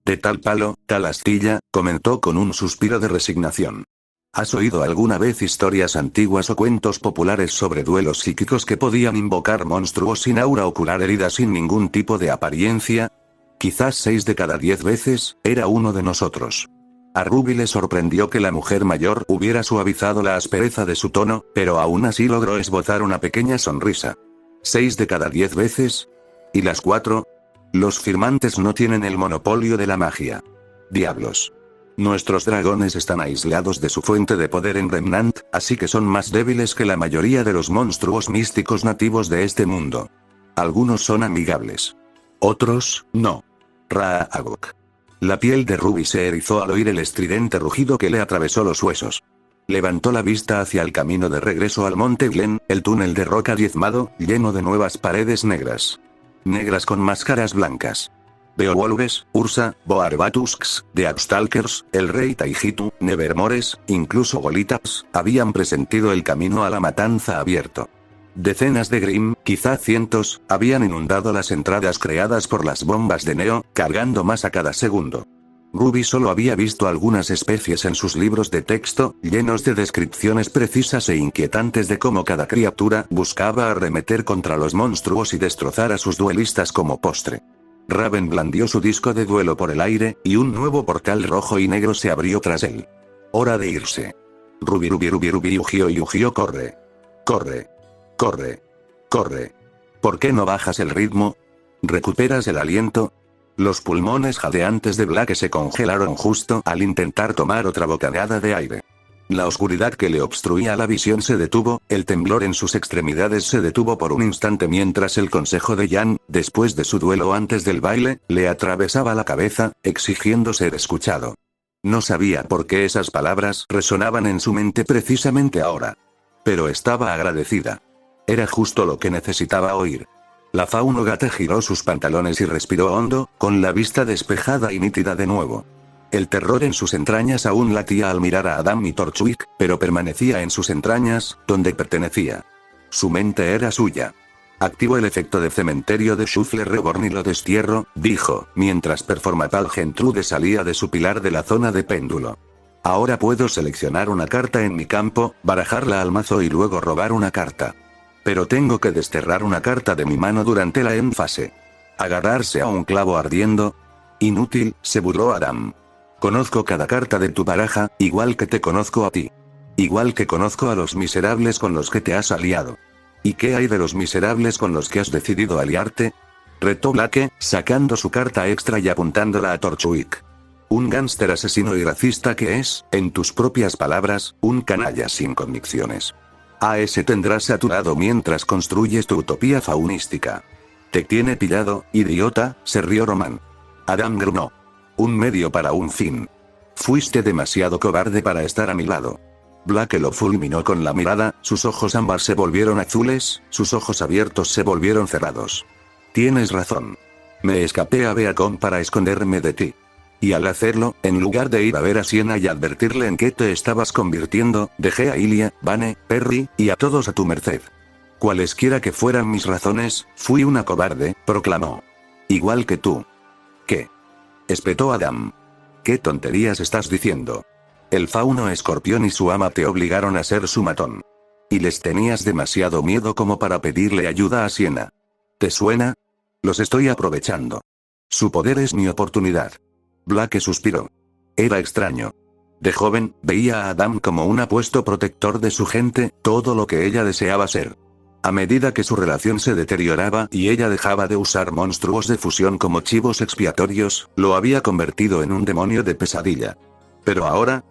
De tal palo, tal astilla, comentó con un suspiro de resignación. ¿Has oído alguna vez historias antiguas o cuentos populares sobre duelos psíquicos que podían invocar monstruos sin aura o curar heridas sin ningún tipo de apariencia? Quizás 6 de cada 10 veces, era uno de nosotros. A Ruby le sorprendió que la mujer mayor hubiera suavizado la aspereza de su tono, pero aún así logró esbozar una pequeña sonrisa. ¿6 de cada 10 veces? ¿Y las 4? Los firmantes no tienen el monopolio de la magia. Diablos. Nuestros dragones están aislados de su fuente de poder en Remnant, así que son más débiles que la mayoría de los monstruos místicos nativos de este mundo. Algunos son amigables. Otros, no. Raagok. La piel de Ruby se erizó al oír el estridente rugido que le atravesó los huesos. Levantó la vista hacia el camino de regreso al monte Glen, el túnel de roca diezmado, lleno de nuevas paredes negras. Negras con máscaras blancas. Beowulfes, Ursa, Boarbatusks, Deathstalkers, el rey Taijitu, Nevermores, incluso Golitaps, habían presentido el camino a la matanza abierto. Decenas de Grimm, quizá cientos, habían inundado las entradas creadas por las bombas de Neo, cargando más a cada segundo. Ruby solo había visto algunas especies en sus libros de texto, llenos de descripciones precisas e inquietantes de cómo cada criatura buscaba arremeter contra los monstruos y destrozar a sus duelistas como postre. Raven blandió su disco de duelo por el aire, y un nuevo portal rojo y negro se abrió tras él. Hora de irse. Ruby Yu-Gi-Oh, corre. Corre. Corre. Corre. ¿Por qué no bajas el ritmo? ¿Recuperas el aliento? Los pulmones jadeantes de Black se congelaron justo al intentar tomar otra bocanada de aire. La oscuridad que le obstruía la visión se detuvo, el temblor en sus extremidades se detuvo por un instante mientras el consejo de Yan, después de su duelo antes del baile, le atravesaba la cabeza, exigiendo ser escuchado. No sabía por qué esas palabras resonaban en su mente precisamente ahora. Pero estaba agradecida. Era justo lo que necesitaba oír. La Faunogate giró sus pantalones y respiró hondo, con la vista despejada y nítida de nuevo. El terror en sus entrañas aún latía al mirar a Adam y Torchwick, pero permanecía en sus entrañas, donde pertenecía. Su mente era suya. Activo el efecto de cementerio de Shuffle Reborn y lo destierro, dijo, mientras Performatal Gentrude salía de su pilar de la zona de péndulo. Ahora puedo seleccionar una carta en mi campo, barajarla al mazo y luego robar una carta. Pero tengo que desterrar una carta de mi mano durante la end fase. ¿Agarrarse a un clavo ardiendo? Inútil, se burló Adam. Conozco cada carta de tu baraja, igual que te conozco a ti. Igual que conozco a los miserables con los que te has aliado. ¿Y qué hay de los miserables con los que has decidido aliarte? Retó Blake, sacando su carta extra y apuntándola a Torchwick. Un gánster asesino y racista que es, en tus propias palabras, un canalla sin convicciones. A ese tendrás a tu lado mientras construyes tu utopía faunística. Te tiene pillado, idiota, se rió Roman. Adam gruñó. Un medio para un fin. Fuiste demasiado cobarde para estar a mi lado. Blake lo fulminó con la mirada, sus ojos ámbar se volvieron azules, sus ojos abiertos se volvieron cerrados. Tienes razón. Me escapé a Beacon para esconderme de ti. Y al hacerlo, en lugar de ir a ver a Siena y advertirle en qué te estabas convirtiendo, dejé a Ilia, Vane, Perry, y a todos a tu merced. Cualesquiera que fueran mis razones, fui una cobarde, proclamó. Igual que tú. ¿Qué? Espetó Adam. ¿Qué tonterías estás diciendo? El fauno escorpión y su ama te obligaron a ser su matón. Y les tenías demasiado miedo como para pedirle ayuda a Siena. ¿Te suena? Los estoy aprovechando. Su poder es mi oportunidad. Blake suspiró. Era extraño. De joven, veía a Adam como un apuesto protector de su gente, todo lo que ella deseaba ser. A medida que su relación se deterioraba y ella dejaba de usar monstruos de fusión como chivos expiatorios, lo había convertido en un demonio de pesadilla. Pero ahora,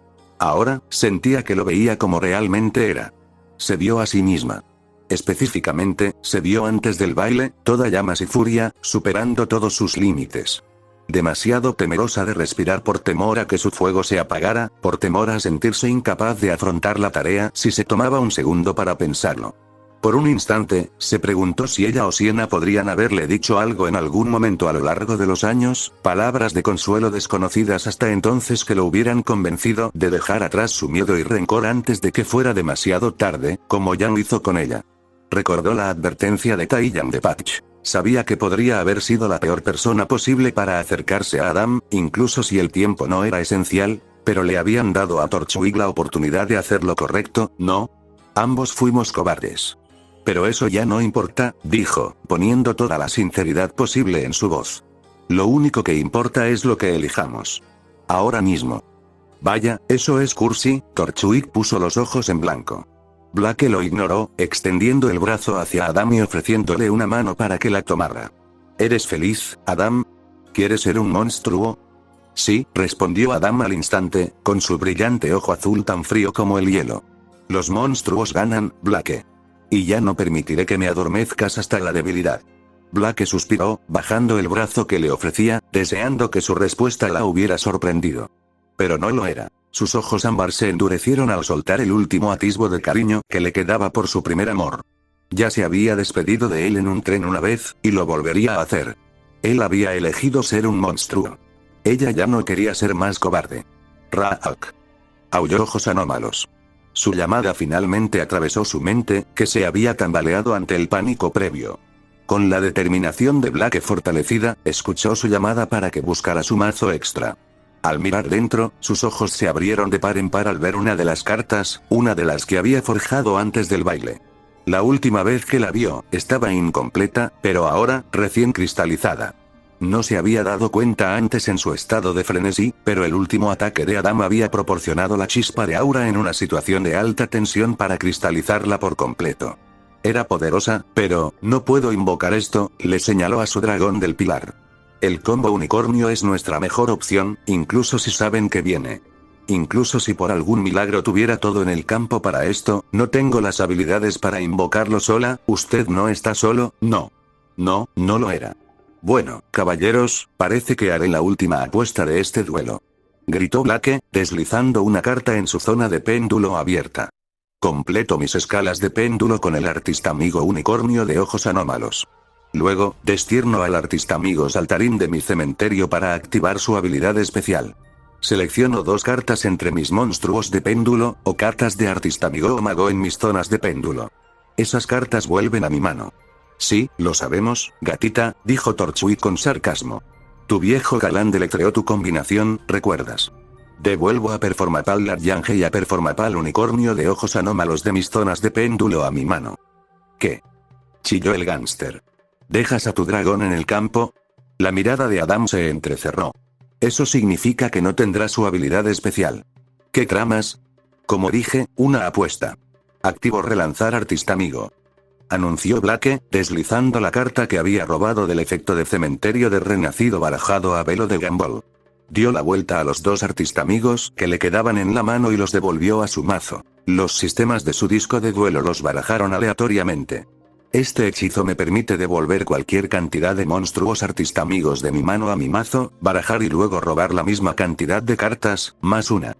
sentía que lo veía como realmente era. Se vio a sí misma. Específicamente, se vio antes del baile, toda llamas y furia, superando todos sus límites. Demasiado temerosa de respirar por temor a que su fuego se apagara, por temor a sentirse incapaz de afrontar la tarea si se tomaba un segundo para pensarlo. Por un instante, se preguntó si ella o Siena podrían haberle dicho algo en algún momento a lo largo de los años, palabras de consuelo desconocidas hasta entonces que lo hubieran convencido de dejar atrás su miedo y rencor antes de que fuera demasiado tarde, como Jan hizo con ella. Recordó la advertencia de Taiyang de Patch. Sabía que podría haber sido la peor persona posible para acercarse a Adam, incluso si el tiempo no era esencial, pero le habían dado a Torchwick la oportunidad de hacer lo correcto, ¿no? Ambos fuimos cobardes. Pero eso ya no importa, dijo, poniendo toda la sinceridad posible en su voz. Lo único que importa es lo que elijamos. Ahora mismo. Vaya, eso es cursi, Torchwick puso los ojos en blanco. Blake lo ignoró, extendiendo el brazo hacia Adam y ofreciéndole una mano para que la tomara. ¿Eres feliz, Adam? ¿Quieres ser un monstruo? Sí, respondió Adam al instante, con su brillante ojo azul tan frío como el hielo. Los monstruos ganan, Blake. Y ya no permitiré que me adormezcas hasta la debilidad. Blake suspiró, bajando el brazo que le ofrecía, deseando que su respuesta la hubiera sorprendido. Pero no lo era. Sus ojos ámbar se endurecieron al soltar el último atisbo de cariño que le quedaba por su primer amor. Ya se había despedido de él en un tren una vez, y lo volvería a hacer. Él había elegido ser un monstruo. Ella ya no quería ser más cobarde. Raak. Aulló ojos anómalos. Su llamada finalmente atravesó su mente, que se había tambaleado ante el pánico previo. Con la determinación de Blake fortalecida, escuchó su llamada para que buscara su mazo extra. Al mirar dentro, sus ojos se abrieron de par en par al ver una de las cartas, una de las que había forjado antes del baile. La última vez que la vio, estaba incompleta, pero ahora, recién cristalizada. No se había dado cuenta antes en su estado de frenesí, pero el último ataque de Adam había proporcionado la chispa de aura en una situación de alta tensión para cristalizarla por completo. Era poderosa, pero, no puedo invocar esto, le señaló a su dragón del pilar. El combo unicornio es nuestra mejor opción, incluso si saben que viene. Incluso si por algún milagro tuviera todo en el campo para esto, no tengo las habilidades para invocarlo sola, usted no está solo, no. No, no lo era. Bueno, caballeros, parece que haré la última apuesta de este duelo. Gritó Blake, deslizando una carta en su zona de péndulo abierta. Completo mis escalas de péndulo con el artista amigo unicornio de ojos anómalos. Luego, destierno al artista amigo saltarín de mi cementerio para activar su habilidad especial. Selecciono 2 cartas entre mis monstruos de péndulo, o cartas de artista amigo o mago en mis zonas de péndulo. Esas cartas vuelven a mi mano. Sí, lo sabemos, gatita, dijo Torchwick con sarcasmo. Tu viejo galán deletreó tu combinación, ¿recuerdas? Devuelvo a Performapal Laryange y a Performapal Unicornio de ojos anómalos de mis zonas de péndulo a mi mano. ¿Qué? Chilló el gánster. ¿Dejas a tu dragón en el campo? La mirada de Adam se entrecerró. Eso significa que no tendrá su habilidad especial. ¿Qué tramas? Como dije, una apuesta. Activo relanzar artista amigo. Anunció Blake, deslizando la carta que había robado del efecto de cementerio de renacido barajado a velo de Gumball. Dio la vuelta a los dos artistamigos que le quedaban en la mano y los devolvió a su mazo. Los sistemas de su disco de duelo los barajaron aleatoriamente. Este hechizo me permite devolver cualquier cantidad de monstruos artistamigos de mi mano a mi mazo, barajar y luego robar la misma cantidad de cartas, más una.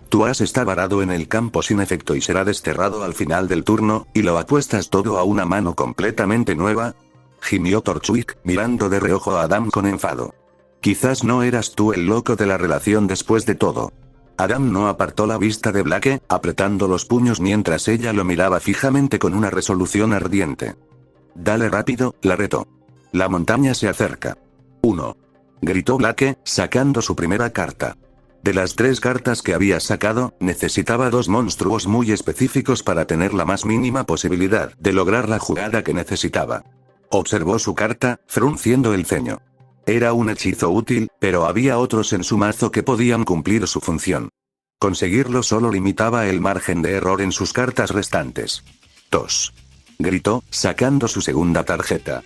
Tu as está varado en el campo sin efecto y será desterrado al final del turno, y lo apuestas todo a una mano completamente nueva. Gimió Torchwick, mirando de reojo a Adam con enfado. Quizás no eras tú el loco de la relación después de todo. Adam no apartó la vista de Blake, apretando los puños mientras ella lo miraba fijamente con una resolución ardiente. Dale rápido, la retó. La montaña se acerca. 1. Gritó Blake, sacando su primera carta. De las 3 cartas que había sacado, necesitaba 2 monstruos muy específicos para tener la más mínima posibilidad de lograr la jugada que necesitaba. Observó su carta, frunciendo el ceño. Era un hechizo útil, pero había otros en su mazo que podían cumplir su función. Conseguirlo solo limitaba el margen de error en sus cartas restantes. 2. Gritó, sacando su segunda tarjeta.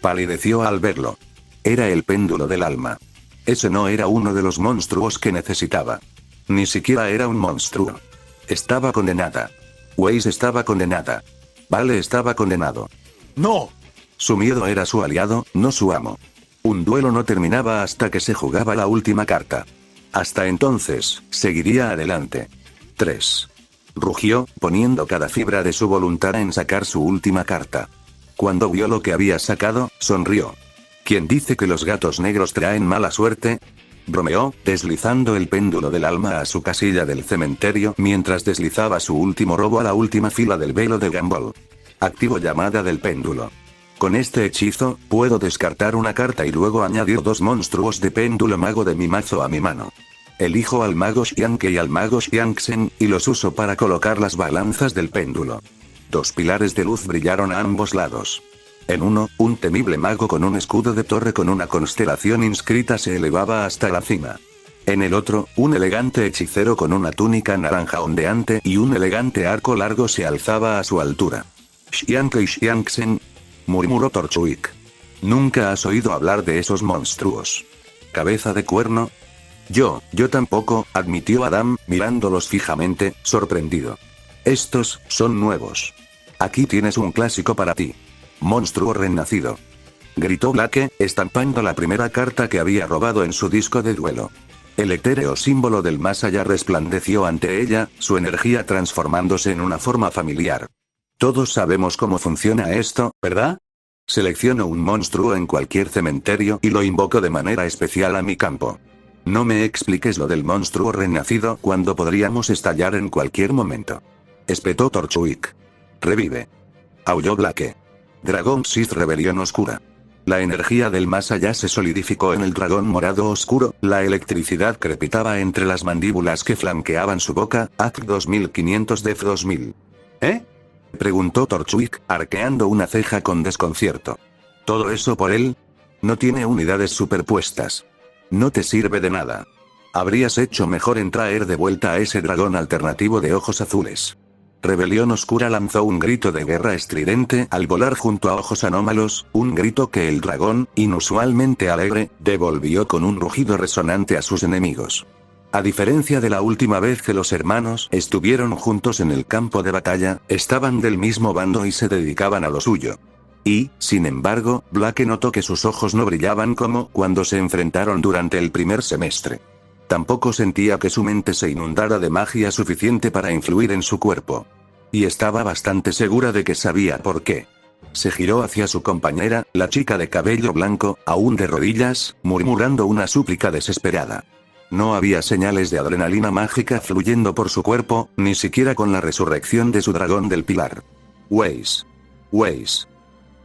Palideció al verlo. Era el péndulo del alma. Ese no era uno de los monstruos que necesitaba. Ni siquiera era un monstruo. Estaba condenada. Weiss estaba condenada. Vale estaba condenado. ¡No! Su miedo era su aliado, no su amo. Un duelo no terminaba hasta que se jugaba la última carta. Hasta entonces, seguiría adelante. 3. Rugió, poniendo cada fibra de su voluntad en sacar su última carta. Cuando vio lo que había sacado, sonrió. ¿Quién dice que los gatos negros traen mala suerte? Bromeó, deslizando el péndulo del alma a su casilla del cementerio mientras deslizaba su último robo a la última fila del velo de Gumball. Activo llamada del péndulo. Con este hechizo, puedo descartar una carta y luego añadir 2 monstruos de péndulo mago de mi mazo a mi mano. Elijo al mago Xianke y al mago Xianxen, y los uso para colocar las balanzas del péndulo. 2 pilares de luz brillaron a ambos lados. En uno, un temible mago con un escudo de torre con una constelación inscrita se elevaba hasta la cima. En el otro, un elegante hechicero con una túnica naranja ondeante y un elegante arco largo se alzaba a su altura. Xianke y Xianxen, murmuró Torchwick. ¿Nunca has oído hablar de esos monstruos? ¿Cabeza de cuerno? Yo tampoco, admitió Adam, mirándolos fijamente, sorprendido. Estos son nuevos. Aquí tienes un clásico para ti. Monstruo renacido. Gritó Blake, estampando la primera carta que había robado en su disco de duelo. El etéreo símbolo del más allá resplandeció ante ella, su energía transformándose en una forma familiar. Todos sabemos cómo funciona esto, ¿verdad? Selecciono un monstruo en cualquier cementerio y lo invoco de manera especial a mi campo. No me expliques lo del monstruo renacido cuando podríamos estallar en cualquier momento. Espetó Torchwick. Revive. Aulló Blake. Dragón Sith Rebelión Oscura. La energía del más allá se solidificó en el dragón morado oscuro, la electricidad crepitaba entre las mandíbulas que flanqueaban su boca, AC 2500 Def 2000. ¿Eh? Preguntó Torchwick, arqueando una ceja con desconcierto. ¿Todo eso por él? No tiene unidades superpuestas. No te sirve de nada. Habrías hecho mejor en traer de vuelta a ese dragón alternativo de ojos azules. Rebelión Oscura lanzó un grito de guerra estridente al volar junto a ojos anómalos, un grito que el dragón, inusualmente alegre, devolvió con un rugido resonante a sus enemigos. A diferencia de la última vez que los hermanos estuvieron juntos en el campo de batalla, estaban del mismo bando y se dedicaban a lo suyo. Y, sin embargo, Blake notó que sus ojos no brillaban como cuando se enfrentaron durante el primer semestre. Tampoco sentía que su mente se inundara de magia suficiente para influir en su cuerpo. Y estaba bastante segura de que sabía por qué. Se giró hacia su compañera, la chica de cabello blanco, aún de rodillas, murmurando una súplica desesperada. No había señales de adrenalina mágica fluyendo por su cuerpo, ni siquiera con la resurrección de su dragón del pilar. Weiss.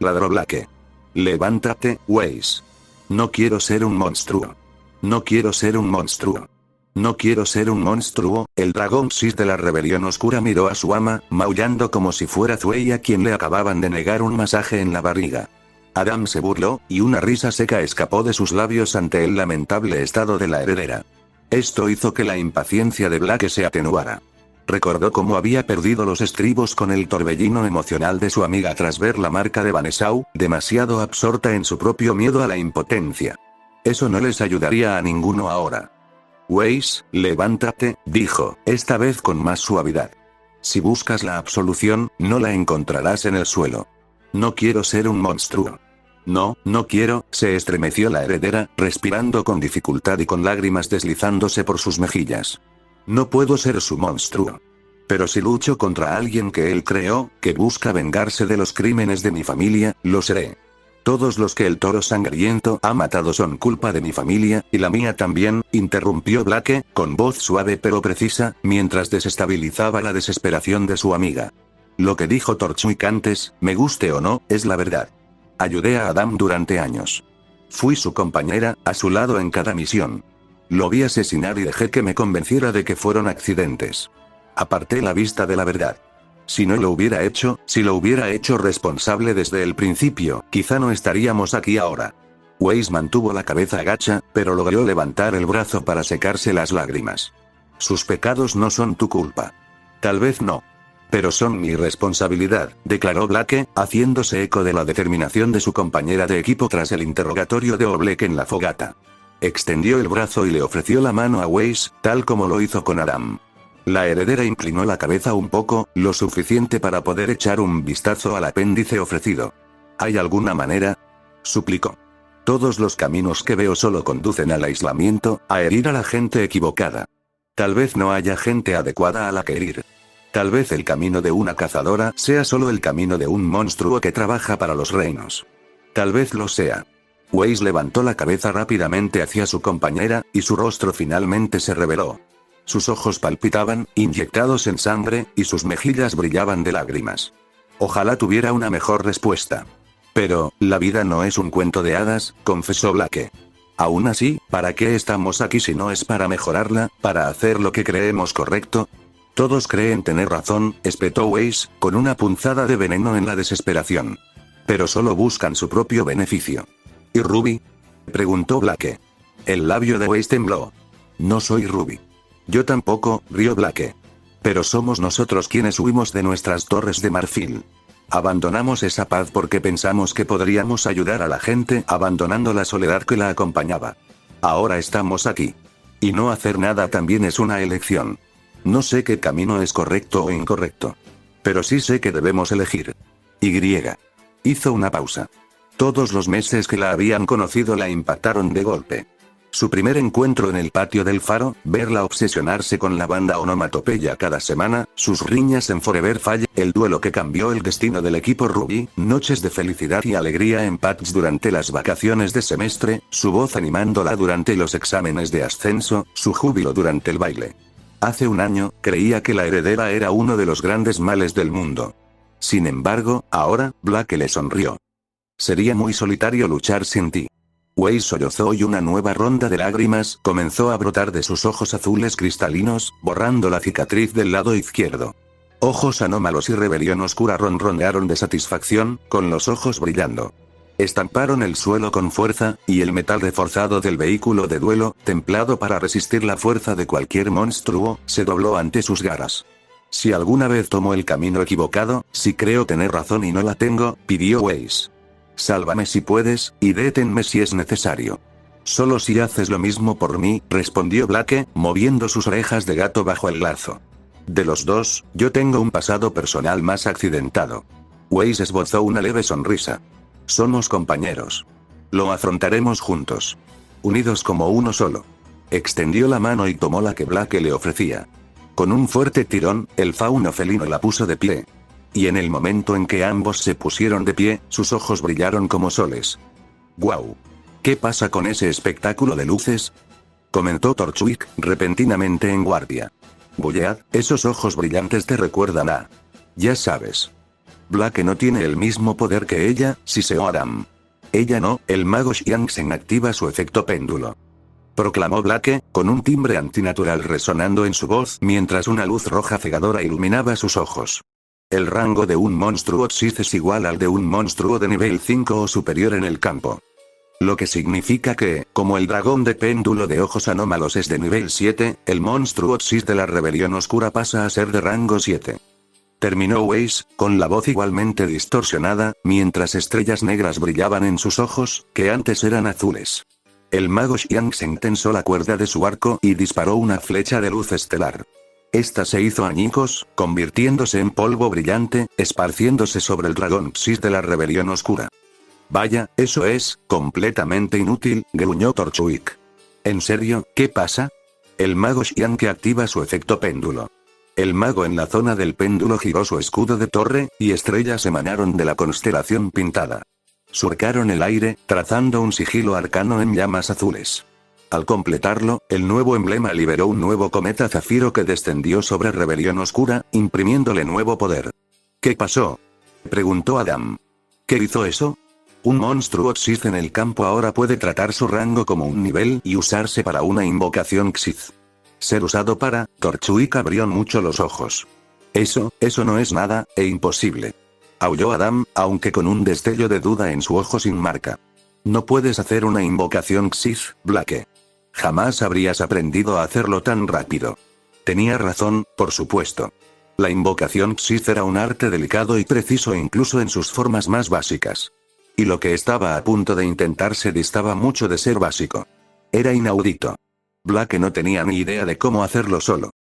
ladró Blake. Levántate, Weiss. No quiero ser un monstruo. No quiero ser un monstruo. No quiero ser un monstruo. El dragón Sith de la rebelión oscura miró a su ama, maullando como si fuera Zuei a quien le acababan de negar un masaje en la barriga. Adam se burló, y una risa seca escapó de sus labios ante el lamentable estado de la heredera. Esto hizo que la impaciencia de Blake se atenuara. Recordó cómo había perdido los estribos con el torbellino emocional de su amiga tras ver la marca de Vanessau, demasiado absorta en su propio miedo a la impotencia. Eso no les ayudaría a ninguno ahora. Weiss, levántate, dijo, esta vez con más suavidad. Si buscas la absolución, no la encontrarás en el suelo. No quiero ser un monstruo. No, no quiero, se estremeció la heredera, respirando con dificultad y con lágrimas deslizándose por sus mejillas. No puedo ser su monstruo. Pero si lucho contra alguien que él creó, que busca vengarse de los crímenes de mi familia, lo seré. Todos los que el toro sangriento ha matado son culpa de mi familia, y la mía también, interrumpió Blake, con voz suave pero precisa, mientras desestabilizaba la desesperación de su amiga. Lo que dijo Torchwick antes, me guste o no, es la verdad. Ayudé a Adam durante años. Fui su compañera, a su lado en cada misión. Lo vi asesinar y dejé que me convenciera de que fueron accidentes. Aparté la vista de la verdad. Si no lo hubiera hecho, si lo hubiera hecho responsable desde el principio, quizá no estaríamos aquí ahora. Weiss mantuvo la cabeza agacha, pero logró levantar el brazo para secarse las lágrimas. Sus pecados no son tu culpa. Tal vez no. Pero son mi responsabilidad, declaró Blake, haciéndose eco de la determinación de su compañera de equipo tras el interrogatorio de Oblek en la fogata. Extendió el brazo y le ofreció la mano a Weiss, tal como lo hizo con Adam. La heredera inclinó la cabeza un poco, lo suficiente para poder echar un vistazo al apéndice ofrecido. ¿Hay alguna manera? Suplicó. Todos los caminos que veo solo conducen al aislamiento, a herir a la gente equivocada. Tal vez no haya gente adecuada a la que herir. Tal vez el camino de una cazadora sea solo el camino de un monstruo que trabaja para los reinos. Tal vez lo sea. Weiss levantó la cabeza rápidamente hacia su compañera, y su rostro finalmente se reveló. Sus ojos palpitaban, inyectados en sangre, y sus mejillas brillaban de lágrimas. Ojalá tuviera una mejor respuesta. Pero, la vida no es un cuento de hadas, confesó Blake. Aún así, ¿para qué estamos aquí si no es para mejorarla, para hacer lo que creemos correcto? Todos creen tener razón, espetó Weiss, con una punzada de veneno en la desesperación. Pero solo buscan su propio beneficio. ¿Y Ruby? Preguntó Blake. El labio de Weiss tembló. No soy Ruby. Yo tampoco, rió Blake. Pero somos nosotros quienes huimos de nuestras torres de marfil. Abandonamos esa paz porque pensamos que podríamos ayudar a la gente abandonando la soledad que la acompañaba. Ahora estamos aquí. Y no hacer nada también es una elección. No sé qué camino es correcto o incorrecto. Pero sí sé que debemos elegir. Y. Hizo una pausa. Todos los meses que la habían conocido la impactaron de golpe. Su primer encuentro en el patio del faro, verla obsesionarse con la banda onomatopeya cada semana, sus riñas en Forever Fall, el duelo que cambió el destino del equipo Ruby, noches de felicidad y alegría en Patch durante las vacaciones de semestre, su voz animándola durante los exámenes de ascenso, su júbilo durante el baile. Hace un año, creía que la heredera era uno de los grandes males del mundo. Sin embargo, ahora, Blake le sonrió. Sería muy solitario luchar sin ti. Weiss sollozó y una nueva ronda de lágrimas comenzó a brotar de sus ojos azules cristalinos, borrando la cicatriz del lado izquierdo. Ojos anómalos y rebelión oscura ronronearon de satisfacción, con los ojos brillando. Estamparon el suelo con fuerza, y el metal reforzado del vehículo de duelo, templado para resistir la fuerza de cualquier monstruo, se dobló ante sus garras. Si alguna vez tomo el camino equivocado, si creo tener razón y no la tengo, pidió Weiss. Sálvame si puedes, y deténme si es necesario. Solo si haces lo mismo por mí, respondió Blake, moviendo sus orejas de gato bajo el lazo. De los dos, yo tengo un pasado personal más accidentado. Weiss esbozó una leve sonrisa. Somos compañeros. Lo afrontaremos juntos. Unidos como uno solo. Extendió la mano y tomó la que Blake le ofrecía. Con un fuerte tirón, el fauno felino la puso de pie. Y en el momento en que ambos se pusieron de pie, sus ojos brillaron como soles. «¡Guau! ¿Qué pasa con ese espectáculo de luces?», comentó Torchwick, repentinamente en guardia. «Bullead, esos ojos brillantes te recuerdan a... ya sabes». Blake no tiene el mismo poder que ella, siseó Adam. Ella no, el mago Xianxen activa su efecto péndulo. Proclamó Blake, con un timbre antinatural resonando en su voz mientras una luz roja cegadora iluminaba sus ojos. El rango de un monstruo Sith es igual al de un monstruo de nivel 5 o superior en el campo. Lo que significa que, como el dragón de péndulo de ojos anómalos es de nivel 7, el monstruo Sith de la rebelión oscura pasa a ser de rango 7. Terminó Weiss, con la voz igualmente distorsionada, mientras estrellas negras brillaban en sus ojos, que antes eran azules. El mago Xianxen tensó la cuerda de su arco y disparó una flecha de luz estelar. Esta se hizo añicos, convirtiéndose en polvo brillante, esparciéndose sobre el dragón Sith de la rebelión oscura. Vaya, eso es, completamente inútil, gruñó Torchwick. ¿En serio, qué pasa? El mago Xianke activa su efecto péndulo. El mago en la zona del péndulo giró su escudo de torre, y estrellas emanaron de la constelación pintada. Surcaron el aire, trazando un sigilo arcano en llamas azules. Al completarlo, el nuevo emblema liberó un nuevo cometa zafiro que descendió sobre Rebelión Oscura, imprimiéndole nuevo poder. ¿Qué pasó?, preguntó Adam. ¿Qué hizo eso? Un monstruo Sith en el campo ahora puede tratar su rango como un nivel y usarse para una invocación Sith. Ser usado para, Torchwick abrió mucho los ojos. Eso no es nada, e imposible. Aulló Adam, aunque con un destello de duda en su ojo sin marca. No puedes hacer una invocación Sith, Blake. Jamás habrías aprendido a hacerlo tan rápido. Tenía razón, por supuesto. La invocación Sith era un arte delicado y preciso incluso en sus formas más básicas. Y lo que estaba a punto de intentarse distaba mucho de ser básico. Era inaudito. Blake no tenía ni idea de cómo hacerlo solo.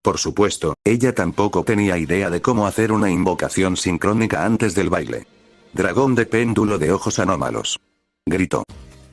Por supuesto, ella tampoco tenía idea de cómo hacer una invocación sincrónica antes del baile. Dragón de péndulo de ojos anómalos. Gritó.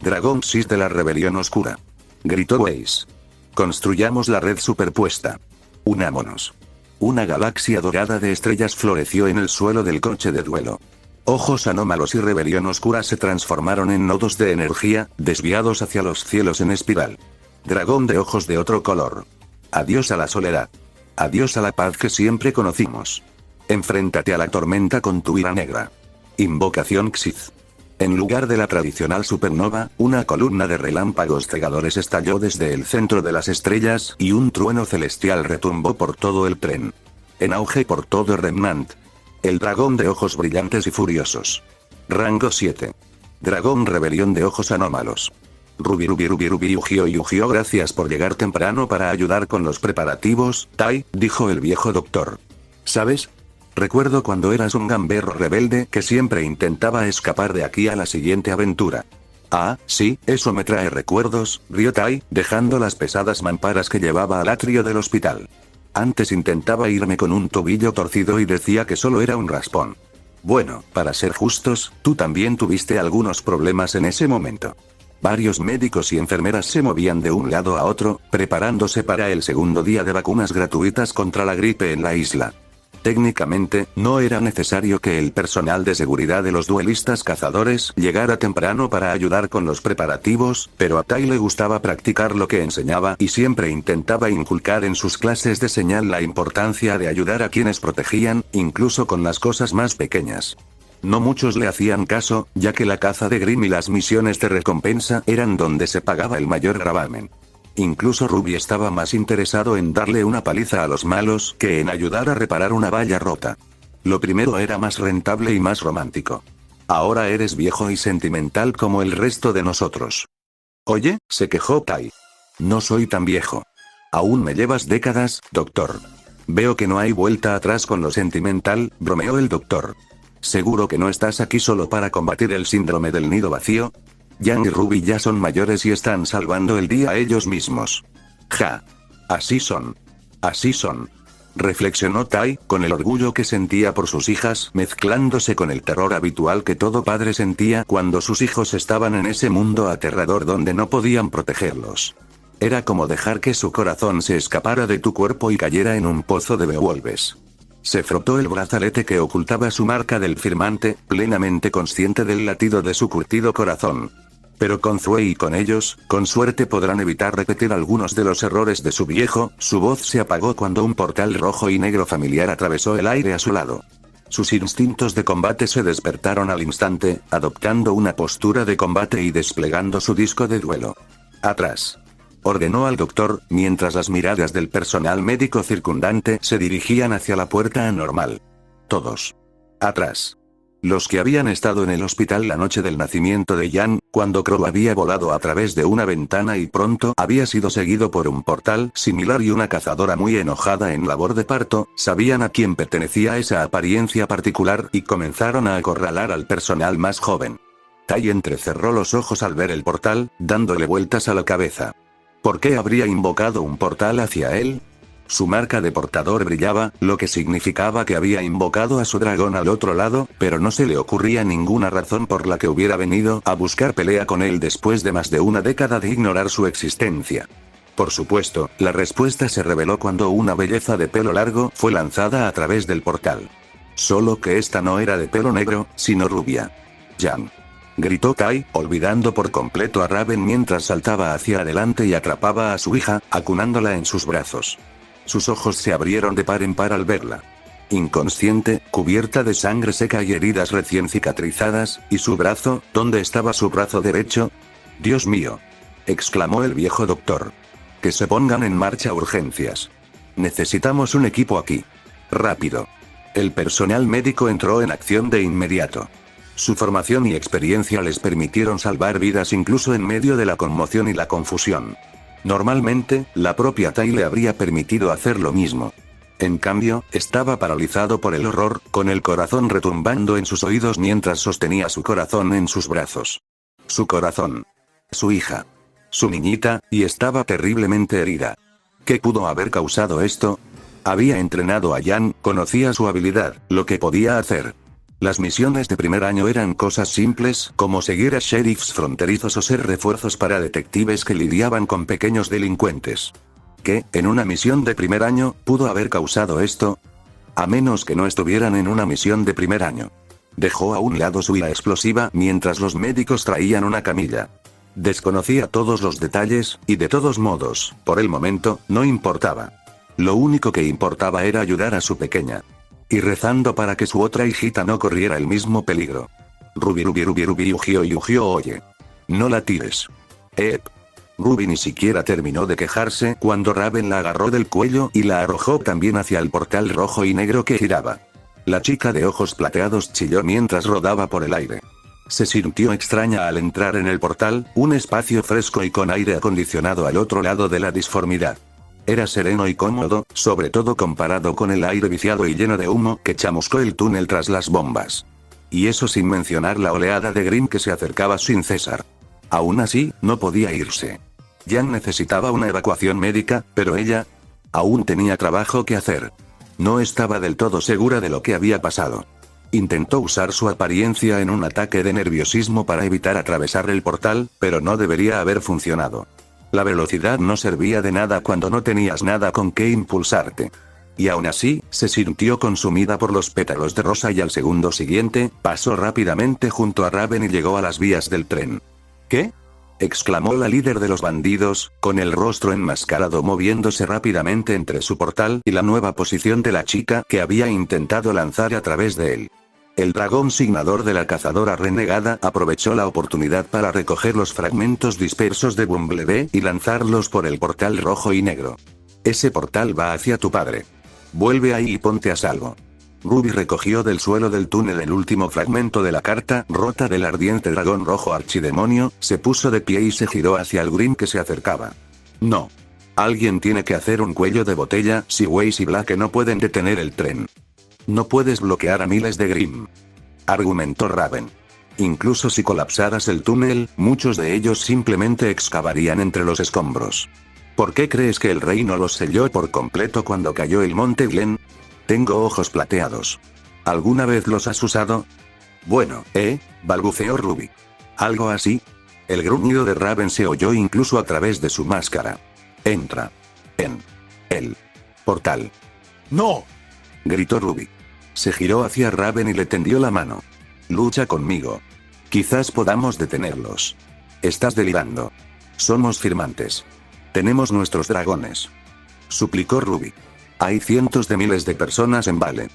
Dragón Sith de la rebelión oscura. Gritó Weiss. Construyamos la red superpuesta. Unámonos. Una galaxia dorada de estrellas floreció en el suelo del coche de duelo. Ojos anómalos y rebelión oscura se transformaron en nodos de energía, desviados hacia los cielos en espiral. Dragón de ojos de otro color. Adiós a la soledad. Adiós a la paz que siempre conocimos. Enfréntate a la tormenta con tu ira negra. Invocación Sith. En lugar de la tradicional supernova, una columna de relámpagos cegadores estalló desde el centro de las estrellas y un trueno celestial retumbó por todo el tren. En auge por todo Remnant. El dragón de ojos brillantes y furiosos. Rango 7. Dragón rebelión de ojos anómalos. Ruby Ugio, gracias por llegar temprano para ayudar con los preparativos, Tai, dijo el viejo doctor. ¿Sabes? Recuerdo cuando eras un gamberro rebelde que siempre intentaba escapar de aquí a la siguiente aventura. Ah, sí, eso me trae recuerdos, rió Tai, dejando las pesadas mamparas que llevaba al atrio del hospital. Antes intentaba irme con un tobillo torcido y decía que solo era un raspón. Bueno, para ser justos, tú también tuviste algunos problemas en ese momento. Varios médicos y enfermeras se movían de un lado a otro, preparándose para el segundo día de vacunas gratuitas contra la gripe en la isla. Técnicamente, no era necesario que el personal de seguridad de los duelistas cazadores llegara temprano para ayudar con los preparativos, pero a Tai le gustaba practicar lo que enseñaba y siempre intentaba inculcar en sus clases de señal la importancia de ayudar a quienes protegían, incluso con las cosas más pequeñas. No muchos le hacían caso, ya que la caza de Grimm y las misiones de recompensa eran donde se pagaba el mayor gravamen. Incluso Ruby estaba más interesado en darle una paliza a los malos que en ayudar a reparar una valla rota. Lo primero era más rentable y más romántico. Ahora eres viejo y sentimental como el resto de nosotros. Oye, se quejó Tai. No soy tan viejo. Aún me llevas décadas, doctor. Veo que no hay vuelta atrás con lo sentimental, bromeó el doctor. ¿Seguro que no estás aquí solo para combatir el síndrome del nido vacío? Yang y Ruby ya son mayores y están salvando el día a ellos mismos. Ja. Así son. Así son. Reflexionó Tai, con el orgullo que sentía por sus hijas, mezclándose con el terror habitual que todo padre sentía cuando sus hijos estaban en ese mundo aterrador donde no podían protegerlos. Era como dejar que su corazón se escapara de tu cuerpo y cayera en un pozo de Beowulfes. Se frotó el brazalete que ocultaba su marca del firmante, plenamente consciente del latido de su curtido corazón. Pero con Zoe y con ellos, con suerte podrán evitar repetir algunos de los errores de su viejo. Su voz se apagó cuando un portal rojo y negro familiar atravesó el aire a su lado. Sus instintos de combate se despertaron al instante, adoptando una postura de combate y desplegando su disco de duelo. Atrás. Ordenó al doctor, mientras las miradas del personal médico circundante se dirigían hacia la puerta anormal. Todos. Atrás. Los que habían estado en el hospital la noche del nacimiento de Jan, cuando Crow había volado a través de una ventana y pronto había sido seguido por un portal similar y una cazadora muy enojada en labor de parto, sabían a quién pertenecía esa apariencia particular y comenzaron a acorralar al personal más joven. Tai entrecerró los ojos al ver el portal, dándole vueltas a la cabeza. ¿Por qué habría invocado un portal hacia él? Su marca de portador brillaba, lo que significaba que había invocado a su dragón al otro lado, pero no se le ocurría ninguna razón por la que hubiera venido a buscar pelea con él después de más de una década de ignorar su existencia. Por supuesto, la respuesta se reveló cuando una belleza de pelo largo fue lanzada a través del portal. Solo que esta no era de pelo negro, sino rubia. Jan. Gritó Tai, olvidando por completo a Raven mientras saltaba hacia adelante y atrapaba a su hija, acunándola en sus brazos. Sus ojos se abrieron de par en par al verla. Inconsciente, cubierta de sangre seca y heridas recién cicatrizadas, y su brazo, ¿dónde estaba su brazo derecho? ¡Dios mío!, exclamó el viejo doctor. Que se pongan en marcha urgencias. Necesitamos un equipo aquí. Rápido. El personal médico entró en acción de inmediato. Su formación y experiencia les permitieron salvar vidas incluso en medio de la conmoción y la confusión. Normalmente, la propia Tai le habría permitido hacer lo mismo. En cambio, estaba paralizado por el horror, con el corazón retumbando en sus oídos mientras sostenía su corazón en sus brazos. Su corazón. Su hija. Su niñita, y estaba terriblemente herida. ¿Qué pudo haber causado esto? Había entrenado a Jan, conocía su habilidad, lo que podía hacer. Las misiones de primer año eran cosas simples, como seguir a sheriffs fronterizos o ser refuerzos para detectives que lidiaban con pequeños delincuentes. ¿Qué, en una misión de primer año, pudo haber causado esto? A menos que no estuvieran en una misión de primer año. Dejó a un lado su ira explosiva mientras los médicos traían una camilla. Desconocía todos los detalles, y de todos modos, por el momento, no importaba. Lo único que importaba era ayudar a su pequeña. Y rezando para que su otra hijita no corriera el mismo peligro. Ruby Yugio, oye. No la tires. Ruby ni siquiera terminó de quejarse cuando Raven la agarró del cuello y la arrojó también hacia el portal rojo y negro que giraba. La chica de ojos plateados chilló mientras rodaba por el aire. Se sintió extraña al entrar en el portal, un espacio fresco y con aire acondicionado al otro lado de la disformidad. Era sereno y cómodo, sobre todo comparado con el aire viciado y lleno de humo que chamuscó el túnel tras las bombas. Y eso sin mencionar la oleada de Grimm que se acercaba sin cesar. Aún así, no podía irse. Jan necesitaba una evacuación médica, pero ella aún tenía trabajo que hacer. No estaba del todo segura de lo que había pasado. Intentó usar su apariencia en un ataque de nerviosismo para evitar atravesar el portal, pero no debería haber funcionado. La velocidad no servía de nada cuando no tenías nada con qué impulsarte. Y aún así, se sintió consumida por los pétalos de rosa y al segundo siguiente, pasó rápidamente junto a Raven y llegó a las vías del tren. ¿Qué?, exclamó la líder de los bandidos, con el rostro enmascarado moviéndose rápidamente entre su portal y la nueva posición de la chica que había intentado lanzar a través de él. El dragón signador de la cazadora renegada aprovechó la oportunidad para recoger los fragmentos dispersos de Bumblebee y lanzarlos por el portal rojo y negro. Ese portal va hacia tu padre. Vuelve ahí y ponte a salvo. Ruby recogió del suelo del túnel el último fragmento de la carta rota del ardiente dragón rojo archidemonio, se puso de pie y se giró hacia el Grimm que se acercaba. No. Alguien tiene que hacer un cuello de botella si Weiss y Black no pueden detener el tren. No puedes bloquear a miles de Grimm, argumentó Raven. Incluso si colapsaras el túnel, muchos de ellos simplemente excavarían entre los escombros. ¿Por qué crees que el rey no los selló por completo cuando cayó el monte Glen? Tengo ojos plateados. ¿Alguna vez los has usado? Bueno, balbuceó Ruby. ¿Algo así? El gruñido de Raven se oyó incluso a través de su máscara. Entra en el portal. ¡No!, gritó Ruby. Se giró hacia Raven y le tendió la mano. Lucha conmigo. Quizás podamos detenerlos. Estás delirando. Somos firmantes. Tenemos nuestros dragones. Suplicó Ruby. Hay cientos de miles de personas en Vale.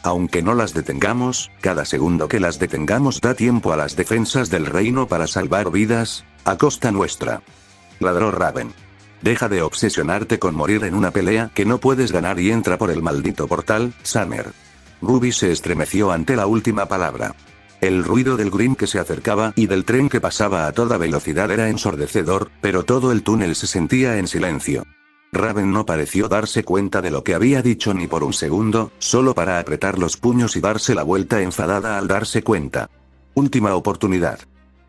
Aunque no las detengamos, cada segundo que las detengamos da tiempo a las defensas del reino para salvar vidas, a costa nuestra. Ladró Raven. Deja de obsesionarte con morir en una pelea que no puedes ganar y entra por el maldito portal, Summer. Ruby se estremeció ante la última palabra. El ruido del Grim que se acercaba y del tren que pasaba a toda velocidad era ensordecedor, pero todo el túnel se sentía en silencio. Raven no pareció darse cuenta de lo que había dicho ni por un segundo, solo para apretar los puños y darse la vuelta enfadada al darse cuenta. Última oportunidad.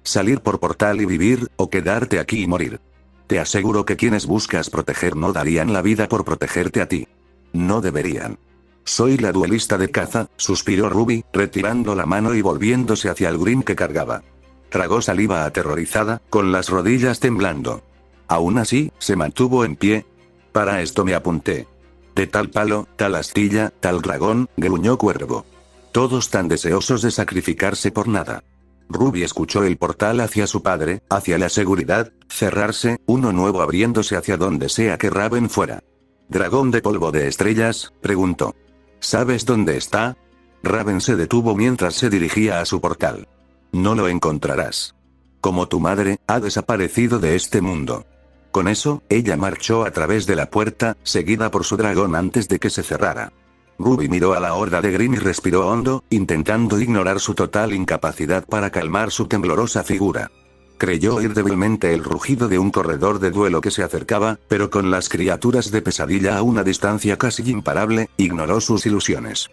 Salir por portal y vivir, o quedarte aquí y morir. Te aseguro que quienes buscas proteger no darían la vida por protegerte a ti. No deberían. Soy la duelista de caza, suspiró Ruby, retirando la mano y volviéndose hacia el Grim que cargaba. Tragó saliva aterrorizada, con las rodillas temblando. Aún así, se mantuvo en pie. Para esto me apunté. De tal palo, tal astilla, tal dragón, gruñó Cuervo. Todos tan deseosos de sacrificarse por nada. Ruby escuchó el portal hacia su padre, hacia la seguridad, cerrarse, uno nuevo abriéndose hacia donde sea que Raven fuera. ¿Dragón de polvo de estrellas?, preguntó. ¿Sabes dónde está? Raven se detuvo mientras se dirigía a su portal. No lo encontrarás. Como tu madre, ha desaparecido de este mundo. Con eso, ella marchó a través de la puerta, seguida por su dragón antes de que se cerrara. Ruby miró a la horda de Grim y respiró hondo, intentando ignorar su total incapacidad para calmar su temblorosa figura. Creyó oír débilmente el rugido de un corredor de duelo que se acercaba, pero con las criaturas de pesadilla a una distancia casi imparable, ignoró sus ilusiones.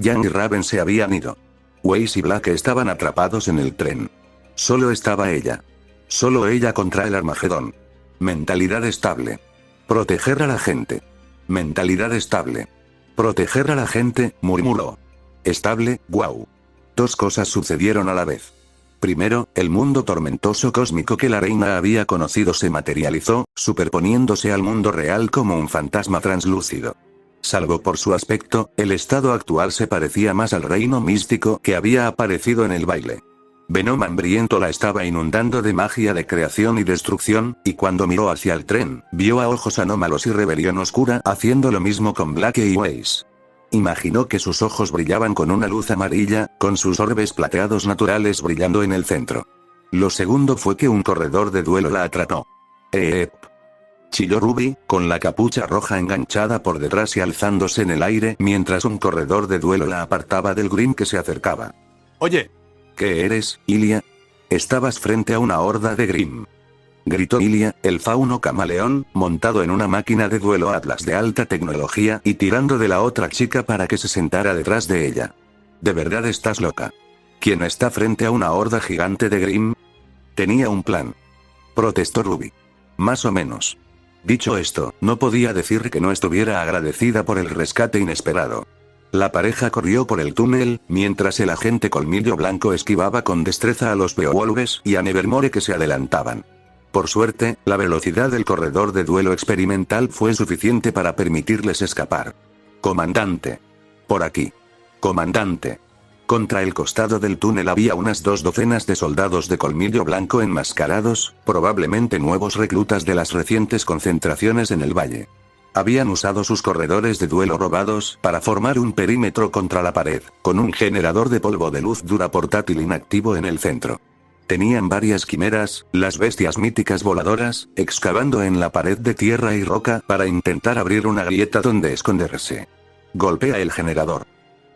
Jan y Raven se habían ido. Weiss y Black estaban atrapados en el tren. Solo estaba ella. Solo ella contra el Armagedón. Mentalidad estable. Proteger a la gente. Mentalidad estable. Proteger a la gente, murmuró. Estable, wow. Dos cosas sucedieron a la vez. Primero, el mundo tormentoso cósmico que la reina había conocido se materializó, superponiéndose al mundo real como un fantasma translúcido. Salvo por su aspecto, el estado actual se parecía más al reino místico que había aparecido en el baile. Venom hambriento la estaba inundando de magia de creación y destrucción, y cuando miró hacia el tren, vio a ojos anómalos y rebelión oscura haciendo lo mismo con Black y Weiss. Imaginó que sus ojos brillaban con una luz amarilla, con sus orbes plateados naturales brillando en el centro. Lo segundo fue que un corredor de duelo la atrapó. Chilló Ruby, con la capucha roja enganchada por detrás y alzándose en el aire mientras un corredor de duelo la apartaba del Grim que se acercaba. Oye. ¿Qué eres, Ilia? Estabas frente a una horda de Grim. Gritó Ilia, el fauno camaleón, montado en una máquina de duelo Atlas de alta tecnología y tirando de la otra chica para que se sentara detrás de ella. ¿De verdad estás loca? ¿Quién está frente a una horda gigante de Grim? Tenía un plan. Protestó Ruby. Más o menos. Dicho esto, no podía decir que no estuviera agradecida por el rescate inesperado. La pareja corrió por el túnel, mientras el agente Colmillo Blanco esquivaba con destreza a los Beowulfs y a Nevermore que se adelantaban. Por suerte, la velocidad del corredor de duelo experimental fue suficiente para permitirles escapar. Comandante. Por aquí. Comandante. Contra el costado del túnel había unas 2 docenas de soldados de Colmillo Blanco enmascarados, probablemente nuevos reclutas de las recientes concentraciones en el valle. Habían usado sus corredores de duelo robados para formar un perímetro contra la pared, con un generador de polvo de luz dura portátil inactivo en el centro. Tenían varias quimeras, las bestias míticas voladoras, excavando en la pared de tierra y roca para intentar abrir una grieta donde esconderse. Golpea el generador.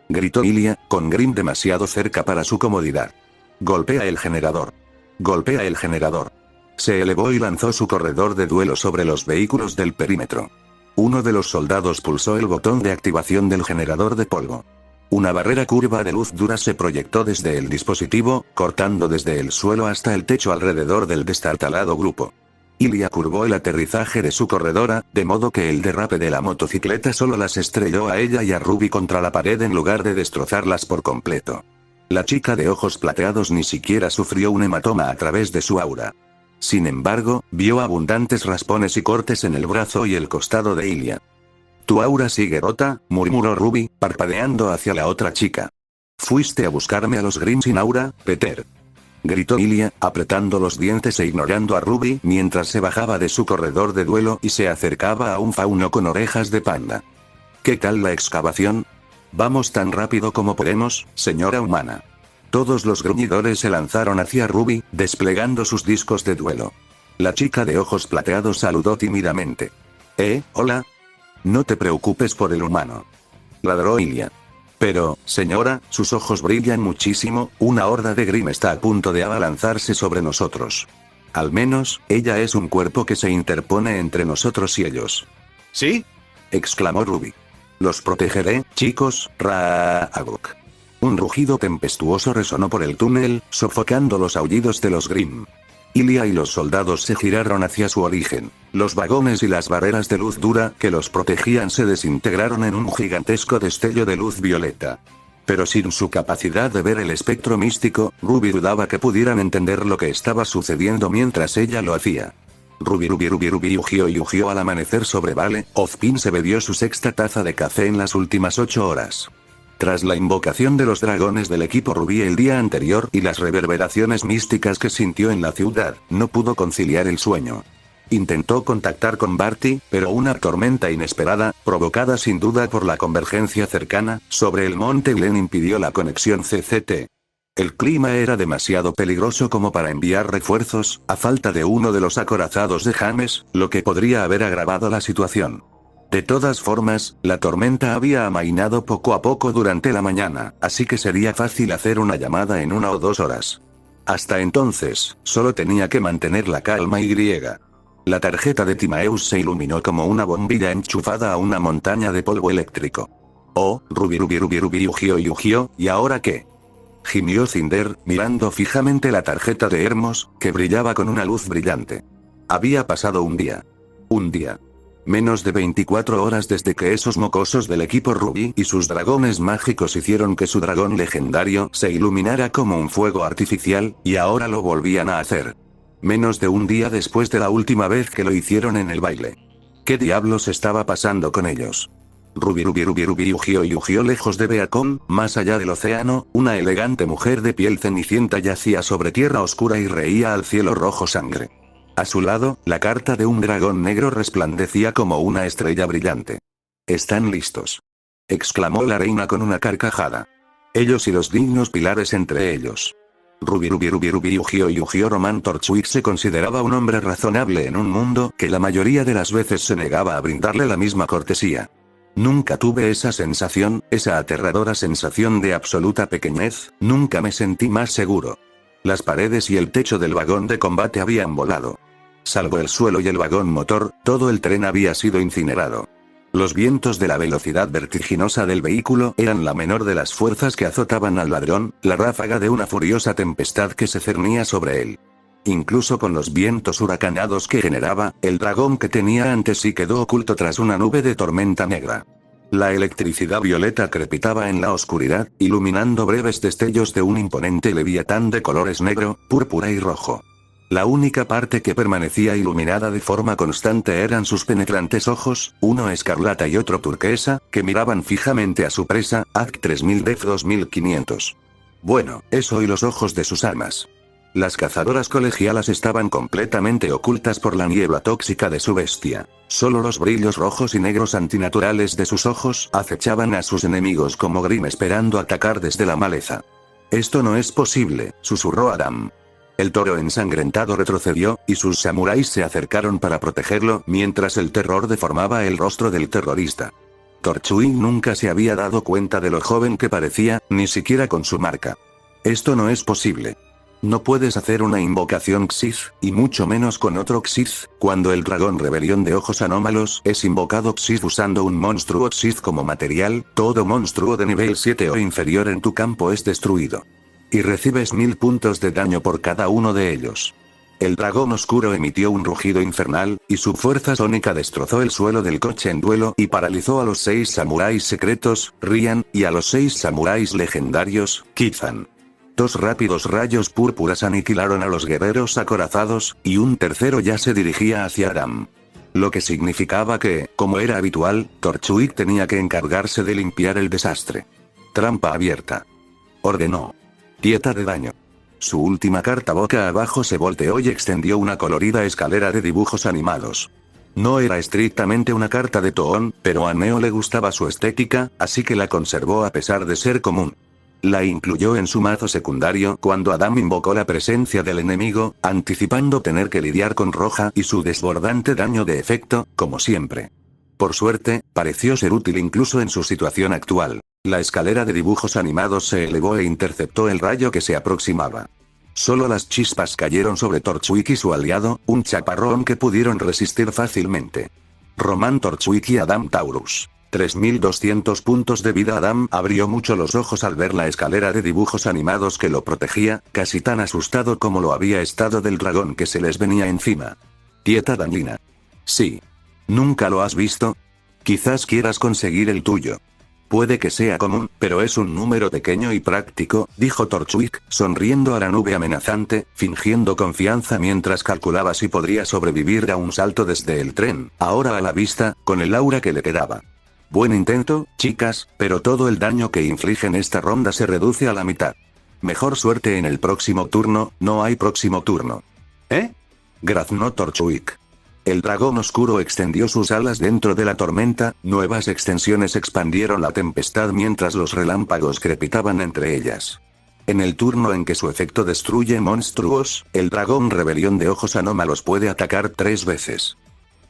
Gritó Ilia, con Grim demasiado cerca para su comodidad. Golpea el generador. Golpea el generador. Se elevó y lanzó su corredor de duelo sobre los vehículos del perímetro. Uno de los soldados pulsó el botón de activación del generador de polvo. Una barrera curva de luz dura se proyectó desde el dispositivo, cortando desde el suelo hasta el techo alrededor del destartalado grupo. Ilia curvó el aterrizaje de su corredora, de modo que el derrape de la motocicleta solo las estrelló a ella y a Ruby contra la pared en lugar de destrozarlas por completo. La chica de ojos plateados ni siquiera sufrió un hematoma a través de su aura. Sin embargo, vio abundantes raspones y cortes en el brazo y el costado de Ilia. «Tu aura sigue rota», murmuró Ruby, parpadeando hacia la otra chica. «¿Fuiste a buscarme a los Grim sin aura, Peter?», gritó Ilia, apretando los dientes e ignorando a Ruby mientras se bajaba de su corredor de duelo y se acercaba a un fauno con orejas de panda. «¿Qué tal la excavación?», Vamos tan rápido como podemos, señora humana. Todos los gruñidores se lanzaron hacia Ruby, desplegando sus discos de duelo. La chica de ojos plateados saludó tímidamente. Hola. No te preocupes por el humano. Ladró Ilia. Pero, señora, sus ojos brillan muchísimo, una horda de Grimm está a punto de abalanzarse sobre nosotros. Al menos, ella es un cuerpo que se interpone entre nosotros y ellos. ¿Sí? Exclamó Ruby. Los protegeré, chicos, Raagok. Un rugido tempestuoso resonó por el túnel, sofocando los aullidos de los Grimm. Ilia y los soldados se giraron hacia su origen. Los vagones y las barreras de luz dura que los protegían se desintegraron en un gigantesco destello de luz violeta. Pero sin su capacidad de ver el espectro místico, Ruby dudaba que pudieran entender lo que estaba sucediendo mientras ella lo hacía. Ruby yugió al amanecer sobre Vale. Ozpin se bebió su sexta taza de café en las últimas 8 horas. Tras la invocación de los dragones del equipo Ruby el día anterior y las reverberaciones místicas que sintió en la ciudad, no pudo conciliar el sueño. Intentó contactar con Barty, pero una tormenta inesperada, provocada sin duda por la convergencia cercana, sobre el monte Glen impidió la conexión CCT. El clima era demasiado peligroso como para enviar refuerzos, a falta de uno de los acorazados de James, lo que podría haber agravado la situación. De todas formas, la tormenta había amainado poco a poco durante la mañana, así que sería fácil hacer una llamada en 1 o 2 horas. Hasta entonces, solo tenía que mantener la calma y griega. La tarjeta de Timaeus se iluminó como una bombilla enchufada a una montaña de polvo eléctrico. Oh, Ruby yugió, ¿y ahora qué? Gimió Cinder, mirando fijamente la tarjeta de Hermos, que brillaba con una luz brillante. Había pasado un día. Un día. Menos de 24 horas desde que esos mocosos del equipo Ruby y sus dragones mágicos hicieron que su dragón legendario se iluminara como un fuego artificial, y ahora lo volvían a hacer. Menos de un día después de la última vez que lo hicieron en el baile. ¿Qué diablos estaba pasando con ellos? Ruby yugió lejos de Beacon, más allá del océano, una elegante mujer de piel cenicienta yacía sobre tierra oscura y reía al cielo rojo sangre. A su lado, la carta de un dragón negro resplandecía como una estrella brillante. «¿Están listos?», exclamó la reina con una carcajada. «Ellos y los dignos pilares entre ellos». Ruby yugió. Roman Torchwick se consideraba un hombre razonable en un mundo que la mayoría de las veces se negaba a brindarle la misma cortesía. Nunca tuve esa sensación, esa aterradora sensación de absoluta pequeñez, nunca me sentí más seguro. Las paredes y el techo del vagón de combate habían volado. Salvo el suelo y el vagón motor, todo el tren había sido incinerado. Los vientos de la velocidad vertiginosa del vehículo eran la menor de las fuerzas que azotaban al ladrón, la ráfaga de una furiosa tempestad que se cernía sobre él. Incluso con los vientos huracanados que generaba, el dragón que tenía ante sí quedó oculto tras una nube de tormenta negra. La electricidad violeta crepitaba en la oscuridad, iluminando breves destellos de un imponente leviatán de colores negro, púrpura y rojo. La única parte que permanecía iluminada de forma constante eran sus penetrantes ojos, uno escarlata y otro turquesa, que miraban fijamente a su presa, AC 3000 Def 2500. Bueno, eso y los ojos de sus armas. Las cazadoras colegialas estaban completamente ocultas por la niebla tóxica de su bestia. Solo los brillos rojos y negros antinaturales de sus ojos acechaban a sus enemigos como Grimm esperando atacar desde la maleza. «Esto no es posible», susurró Adam. El toro ensangrentado retrocedió, y sus samuráis se acercaron para protegerlo, mientras el terror deformaba el rostro del terrorista. Torchwick nunca se había dado cuenta de lo joven que parecía, ni siquiera con su marca. «Esto no es posible. No puedes hacer una invocación Xyz, y mucho menos con otro Xyz, cuando el dragón rebelión de ojos anómalos es invocado Xyz usando un monstruo Xyz como material, todo monstruo de nivel 7 o inferior en tu campo es destruido. Y recibes 1000 puntos de daño por cada uno de ellos». El dragón oscuro emitió un rugido infernal, y su fuerza sónica destrozó el suelo del coche en duelo y paralizó a los 6 samuráis secretos, Ryan, y a los 6 samuráis legendarios, Kizan. 2 rápidos rayos púrpuras aniquilaron a los guerreros acorazados, y un tercero ya se dirigía hacia Aram. Lo que significaba que, como era habitual, Torchwick tenía que encargarse de limpiar el desastre. «Trampa abierta», ordenó. «Dieta de daño». Su última carta boca abajo se volteó y extendió una colorida escalera de dibujos animados. No era estrictamente una carta de Toon, pero a Neo le gustaba su estética, así que la conservó a pesar de ser común. La incluyó en su mazo secundario cuando Adam invocó la presencia del enemigo, anticipando tener que lidiar con Roja y su desbordante daño de efecto, como siempre. Por suerte, pareció ser útil incluso en su situación actual. La escalera de dibujos animados se elevó e interceptó el rayo que se aproximaba. Solo las chispas cayeron sobre Torchwick y su aliado, un chaparrón que pudieron resistir fácilmente. Román Torchwick y Adam Taurus. 3200 puntos de vida. Adam abrió mucho los ojos al ver la escalera de dibujos animados que lo protegía, casi tan asustado como lo había estado del dragón que se les venía encima. Tieta Danlina. Sí. ¿Nunca lo has visto? Quizás quieras conseguir el tuyo. Puede que sea común, pero es un número pequeño y práctico, dijo Torchwick, sonriendo a la nube amenazante, fingiendo confianza mientras calculaba si podría sobrevivir a un salto desde el tren, ahora a la vista, con el aura que le quedaba. Buen intento, chicas, pero todo el daño que infligen esta ronda se reduce a la mitad. Mejor suerte en el próximo turno. No hay próximo turno. ¿Eh? Graznó Torchwick. El dragón oscuro extendió sus alas dentro de la tormenta, nuevas extensiones expandieron la tempestad mientras los relámpagos crepitaban entre ellas. En el turno en que su efecto destruye monstruos, el dragón rebelión de ojos anómalos puede atacar 3 veces.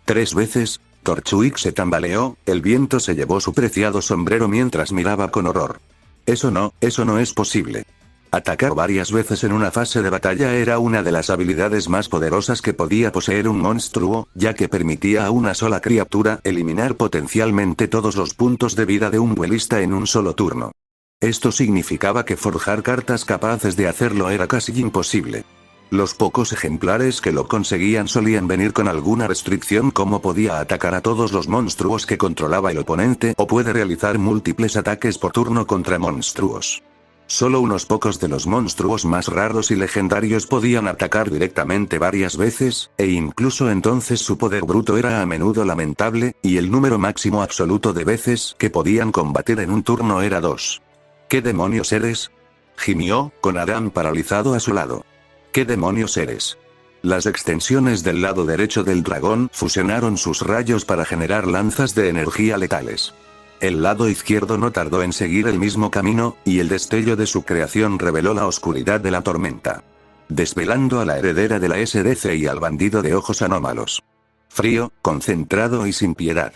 ¿3 veces? Torchwick se tambaleó, el viento se llevó su preciado sombrero mientras miraba con horror. Eso no es posible. Atacar varias veces en una fase de batalla era una de las habilidades más poderosas que podía poseer un monstruo, ya que permitía a una sola criatura eliminar potencialmente todos los puntos de vida de un duelista en un solo turno. Esto significaba que forjar cartas capaces de hacerlo era casi imposible. Los pocos ejemplares que lo conseguían solían venir con alguna restricción, como podía atacar a todos los monstruos que controlaba el oponente o puede realizar múltiples ataques por turno contra monstruos. Solo unos pocos de los monstruos más raros y legendarios podían atacar directamente varias veces, e incluso entonces su poder bruto era a menudo lamentable, y el número máximo absoluto de veces que podían combatir en un turno era 2. ¿Qué demonios eres? Gimió, con Adam paralizado a su lado. ¿Qué demonios eres? Las extensiones del lado derecho del dragón fusionaron sus rayos para generar lanzas de energía letales. El lado izquierdo no tardó en seguir el mismo camino, y el destello de su creación reveló la oscuridad de la tormenta. Desvelando a la heredera de la SDC y al bandido de ojos anómalos. Frío, concentrado y sin piedad.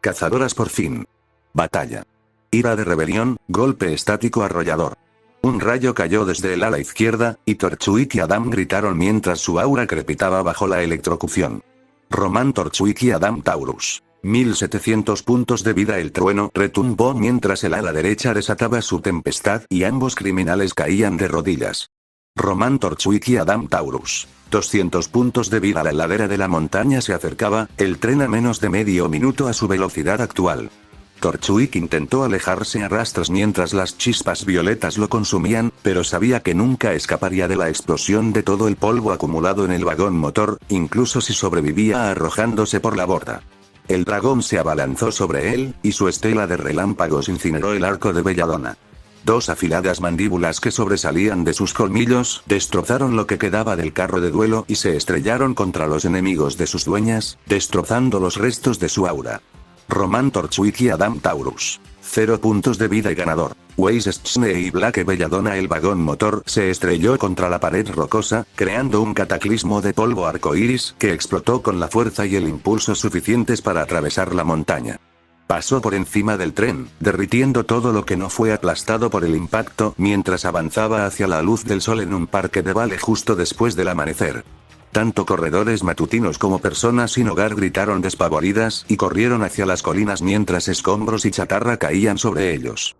Cazadoras por fin. Batalla. Ira de rebelión, golpe estático arrollador. Un rayo cayó desde el ala izquierda, y Torchwick y Adam gritaron mientras su aura crepitaba bajo la electrocución. Román Torchwick y Adam Taurus. 1700 puntos de vida. El trueno retumbó mientras el ala derecha desataba su tempestad y ambos criminales caían de rodillas. Román Torchwick y Adam Taurus. 200 puntos de vida. La ladera de la montaña se acercaba, el tren a menos de medio minuto a su velocidad actual. Torchwick intentó alejarse a rastras mientras las chispas violetas lo consumían, pero sabía que nunca escaparía de la explosión de todo el polvo acumulado en el vagón motor, incluso si sobrevivía arrojándose por la borda. El dragón se abalanzó sobre él, y su estela de relámpagos incineró el arco de Belladonna. 2 afiladas mandíbulas que sobresalían de sus colmillos destrozaron lo que quedaba del carro de duelo y se estrellaron contra los enemigos de sus dueñas, destrozando los restos de su aura. Román Torchwick y Adam Taurus. 0 puntos de vida y ganador. Weiss Schne y Black Belladonna. El vagón motor se estrelló contra la pared rocosa, creando un cataclismo de polvo arcoíris que explotó con la fuerza y el impulso suficientes para atravesar la montaña. Pasó por encima del tren, derritiendo todo lo que no fue aplastado por el impacto mientras avanzaba hacia la luz del sol en un parque de Vale justo después del amanecer. Tanto corredores matutinos como personas sin hogar gritaron despavoridas y corrieron hacia las colinas mientras escombros y chatarra caían sobre ellos.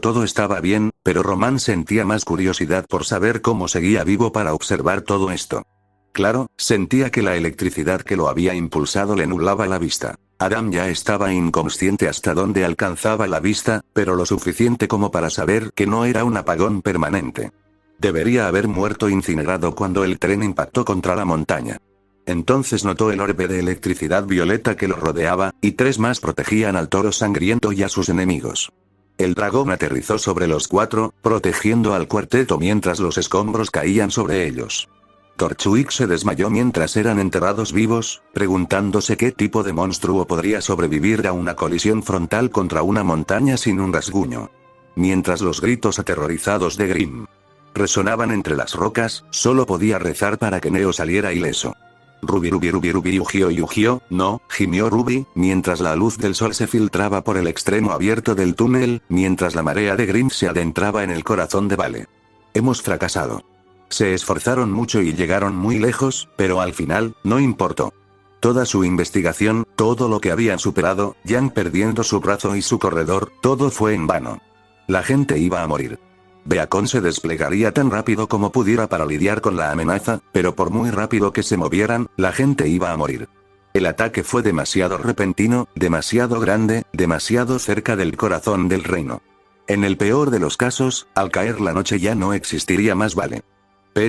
Todo estaba bien, pero Román sentía más curiosidad por saber cómo seguía vivo para observar todo esto. Claro, sentía que la electricidad que lo había impulsado le nublaba la vista. Adam ya estaba inconsciente hasta donde alcanzaba la vista, pero lo suficiente como para saber que no era un apagón permanente. Debería haber muerto incinerado cuando el tren impactó contra la montaña. Entonces notó el orbe de electricidad violeta que lo rodeaba, y 3 más protegían al toro sangriento y a sus enemigos. El dragón aterrizó sobre los 4, protegiendo al cuarteto mientras los escombros caían sobre ellos. Torchwick se desmayó mientras eran enterrados vivos, preguntándose qué tipo de monstruo podría sobrevivir a una colisión frontal contra una montaña sin un rasguño. Mientras los gritos aterrorizados de Grimm resonaban entre las rocas, solo podía rezar para que Neo saliera ileso. Ruby Yugió, no, gimió Ruby, mientras la luz del sol se filtraba por el extremo abierto del túnel, mientras la marea de Grimm se adentraba en el corazón de Vale. Hemos fracasado. Se esforzaron mucho y llegaron muy lejos, pero al final, no importó. Toda su investigación, todo lo que habían superado, Yang perdiendo su brazo y su corredor, todo fue en vano. La gente iba a morir. Beacon se desplegaría tan rápido como pudiera para lidiar con la amenaza, pero por muy rápido que se movieran, la gente iba a morir. El ataque fue demasiado repentino, demasiado grande, demasiado cerca del corazón del reino. En el peor de los casos, al caer la noche ya no existiría más Vale.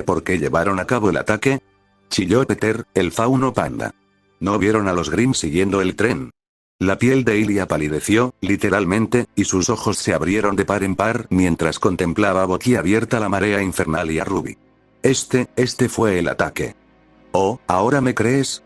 ¿Por qué llevaron a cabo el ataque? Chilló Peter, el fauno panda. ¿No vieron a los Grimm siguiendo el tren? La piel de Ilia palideció, literalmente, y sus ojos se abrieron de par en par mientras contemplaba boquiabierta la marea infernal y a Ruby. Este fue el ataque. Oh, ¿ahora me crees?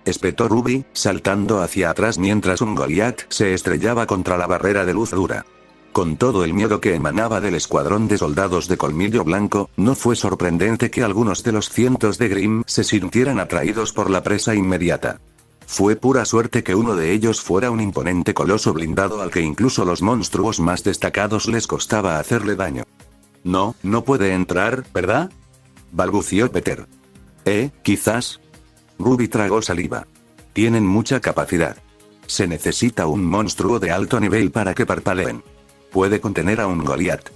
Espetó Ruby, saltando hacia atrás mientras un Goliath se estrellaba contra la barrera de luz dura. Con todo el miedo que emanaba del escuadrón de soldados de colmillo blanco, no fue sorprendente que algunos de los cientos de Grimm se sintieran atraídos por la presa inmediata. Fue pura suerte que uno de ellos fuera un imponente coloso blindado al que incluso los monstruos más destacados les costaba hacerle daño. No puede entrar, ¿verdad? Balbució Peter. Quizás. Ruby tragó saliva. Tienen mucha capacidad. Se necesita un monstruo de alto nivel para que parpadeen. Puede contener a un Goliath.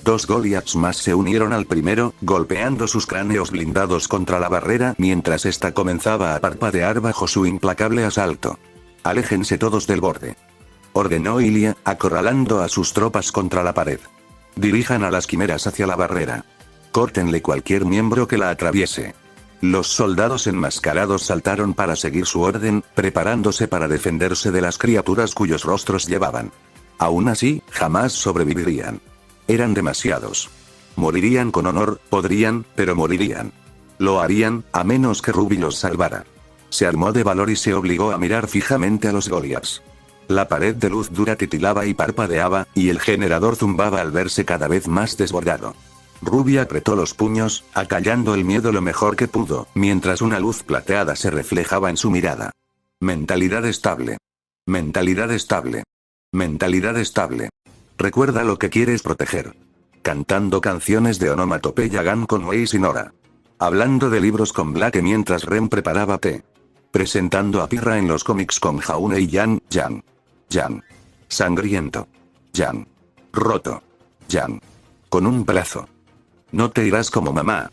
2 Goliaths más se unieron al primero, golpeando sus cráneos blindados contra la barrera mientras ésta comenzaba a parpadear bajo su implacable asalto. Aléjense todos del borde. Ordenó Ilia, acorralando a sus tropas contra la pared. Dirijan a las quimeras hacia la barrera. Córtenle cualquier miembro que la atraviese. Los soldados enmascarados saltaron para seguir su orden, preparándose para defenderse de las criaturas cuyos rostros llevaban. Aún así, jamás sobrevivirían. Eran demasiados. Morirían con honor, podrían, pero morirían. Lo harían, a menos que Ruby los salvara. Se armó de valor y se obligó a mirar fijamente a los Goliaths. La pared de luz dura titilaba y parpadeaba, y el generador zumbaba al verse cada vez más desbordado. Ruby apretó los puños, acallando el miedo lo mejor que pudo, mientras una luz plateada se reflejaba en su mirada. Mentalidad estable. Mentalidad estable. Mentalidad estable. Recuerda lo que quieres proteger. Cantando canciones de onomatopeya Gan con Waze y Nora. Hablando de libros con Blake mientras Ren preparaba té. Presentando a Pirra en los cómics con Jaune y Jan. Sangriento. Jan. Roto. Jan. Con un plazo. No te irás como mamá.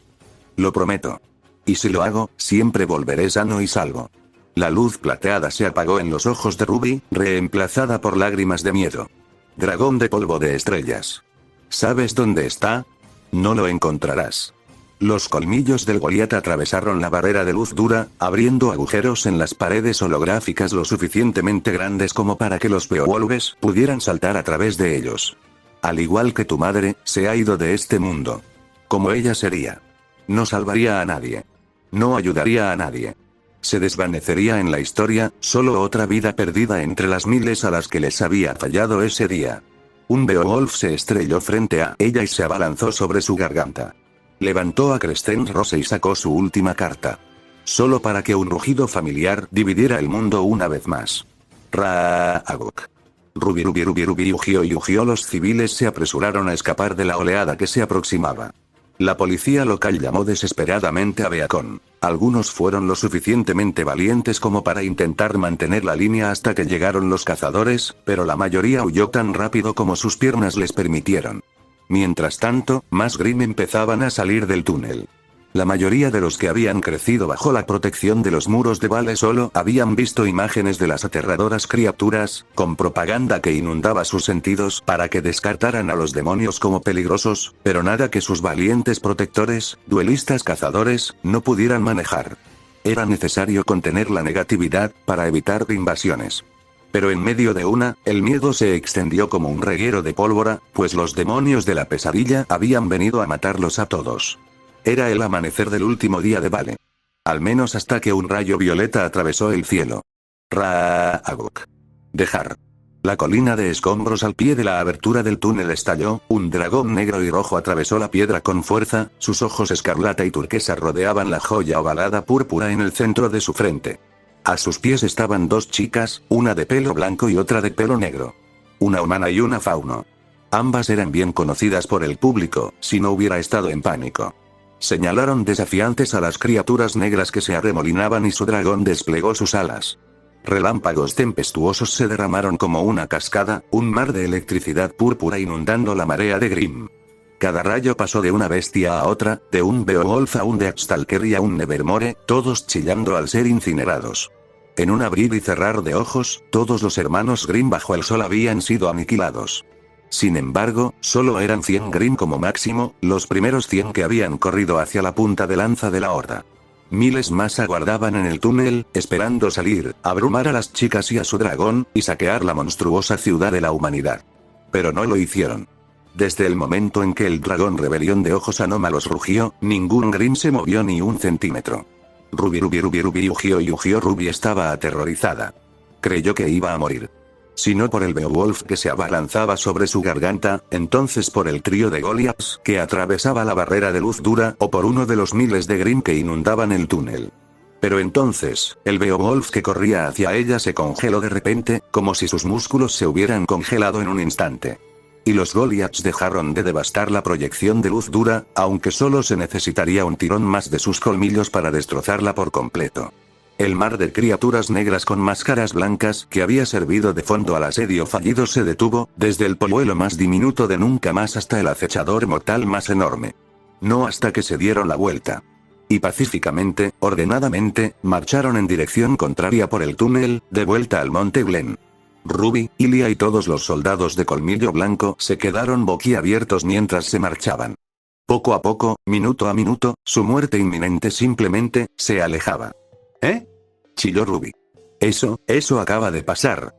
Lo prometo. Y si lo hago, siempre volveré sano y salvo. La luz plateada se apagó en los ojos de Ruby, reemplazada por lágrimas de miedo. Dragón de polvo de estrellas. ¿Sabes dónde está? No lo encontrarás. Los colmillos del Goliath atravesaron la barrera de luz dura, abriendo agujeros en las paredes holográficas lo suficientemente grandes como para que los Beowulfes pudieran saltar a través de ellos. Al igual que tu madre, se ha ido de este mundo. Como ella sería. No salvaría a nadie. No ayudaría a nadie. Se desvanecería en la historia, solo otra vida perdida entre las miles a las que les había fallado ese día. Un Beowulf se estrelló frente a ella y se abalanzó sobre su garganta. Levantó a Crescent Rose y sacó su última carta. Solo para que un rugido familiar dividiera el mundo una vez más. Raagok. Ruby Yugió. Los civiles se apresuraron a escapar de la oleada que se aproximaba. La policía local llamó desesperadamente a Beacon. Algunos fueron lo suficientemente valientes como para intentar mantener la línea hasta que llegaron los cazadores, pero la mayoría huyó tan rápido como sus piernas les permitieron. Mientras tanto, más Grimm empezaban a salir del túnel. La mayoría de los que habían crecido bajo la protección de los muros de Vale solo habían visto imágenes de las aterradoras criaturas, con propaganda que inundaba sus sentidos para que descartaran a los demonios como peligrosos, pero nada que sus valientes protectores, duelistas cazadores, no pudieran manejar. Era necesario contener la negatividad, para evitar invasiones. Pero en medio de una, el miedo se extendió como un reguero de pólvora, pues los demonios de la pesadilla habían venido a matarlos a todos. Era el amanecer del último día de Vale. Al menos hasta que un rayo violeta atravesó el cielo. Raagok. Dejar. La colina de escombros al pie de la abertura del túnel estalló, un dragón negro y rojo atravesó la piedra con fuerza, sus ojos escarlata y turquesa rodeaban la joya ovalada púrpura en el centro de su frente. A sus pies estaban dos chicas, una de pelo blanco y otra de pelo negro. Una humana y una fauno. Ambas eran bien conocidas por el público, si no hubiera estado en pánico. Señalaron desafiantes a las criaturas negras que se arremolinaban y su dragón desplegó sus alas. Relámpagos tempestuosos se derramaron como una cascada, un mar de electricidad púrpura inundando la marea de Grimm. Cada rayo pasó de una bestia a otra, de un Beowulf a un Deathstalker y a un Nevermore, todos chillando al ser incinerados. En un abrir y cerrar de ojos, todos los hermanos Grimm bajo el sol habían sido aniquilados. Sin embargo, solo eran 100 Grimm como máximo, los primeros 100 que habían corrido hacia la punta de lanza de la horda. Miles más aguardaban en el túnel, esperando salir, abrumar a las chicas y a su dragón, y saquear la monstruosa ciudad de la humanidad. Pero no lo hicieron. Desde el momento en que el dragón rebelión de ojos anómalos rugió, ningún Grimm se movió ni un centímetro. Ruby ugió Ruby estaba aterrorizada. Creyó que iba a morir. Si no por el Beowulf que se abalanzaba sobre su garganta, entonces por el trío de Goliaths que atravesaba la barrera de luz dura o por uno de los miles de Grimm que inundaban el túnel. Pero entonces, el Beowulf que corría hacia ella se congeló de repente, como si sus músculos se hubieran congelado en un instante. Y los Goliaths dejaron de devastar la proyección de luz dura, aunque solo se necesitaría un tirón más de sus colmillos para destrozarla por completo. El mar de criaturas negras con máscaras blancas que había servido de fondo al asedio fallido se detuvo, desde el polluelo más diminuto de nunca más hasta el acechador mortal más enorme. No hasta que se dieron la vuelta. Y pacíficamente, ordenadamente, marcharon en dirección contraria por el túnel, de vuelta al monte Glen. Ruby, Ilia y todos los soldados de colmillo blanco se quedaron boquiabiertos mientras se marchaban. Poco a poco, minuto a minuto, su muerte inminente simplemente se alejaba. ¿Eh? Chilló Ruby. Eso acaba de pasar.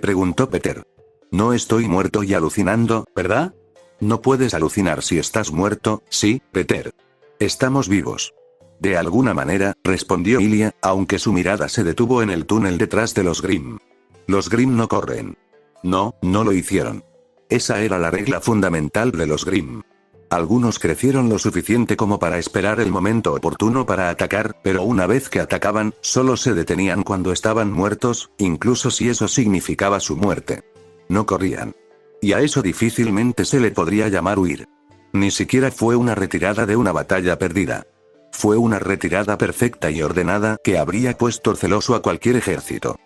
Preguntó Peter. No estoy muerto y alucinando, ¿verdad? No puedes alucinar si estás muerto, sí, Peter. Estamos vivos. De alguna manera, respondió Ilia, aunque su mirada se detuvo en el túnel detrás de los Grimm. Los Grimm no corren. No lo hicieron. Esa era la regla fundamental de los Grimm. Algunos crecieron lo suficiente como para esperar el momento oportuno para atacar, pero una vez que atacaban, solo se detenían cuando estaban muertos, incluso si eso significaba su muerte. No corrían. Y a eso difícilmente se le podría llamar huir. Ni siquiera fue una retirada de una batalla perdida. Fue una retirada perfecta y ordenada que habría puesto celoso a cualquier ejército.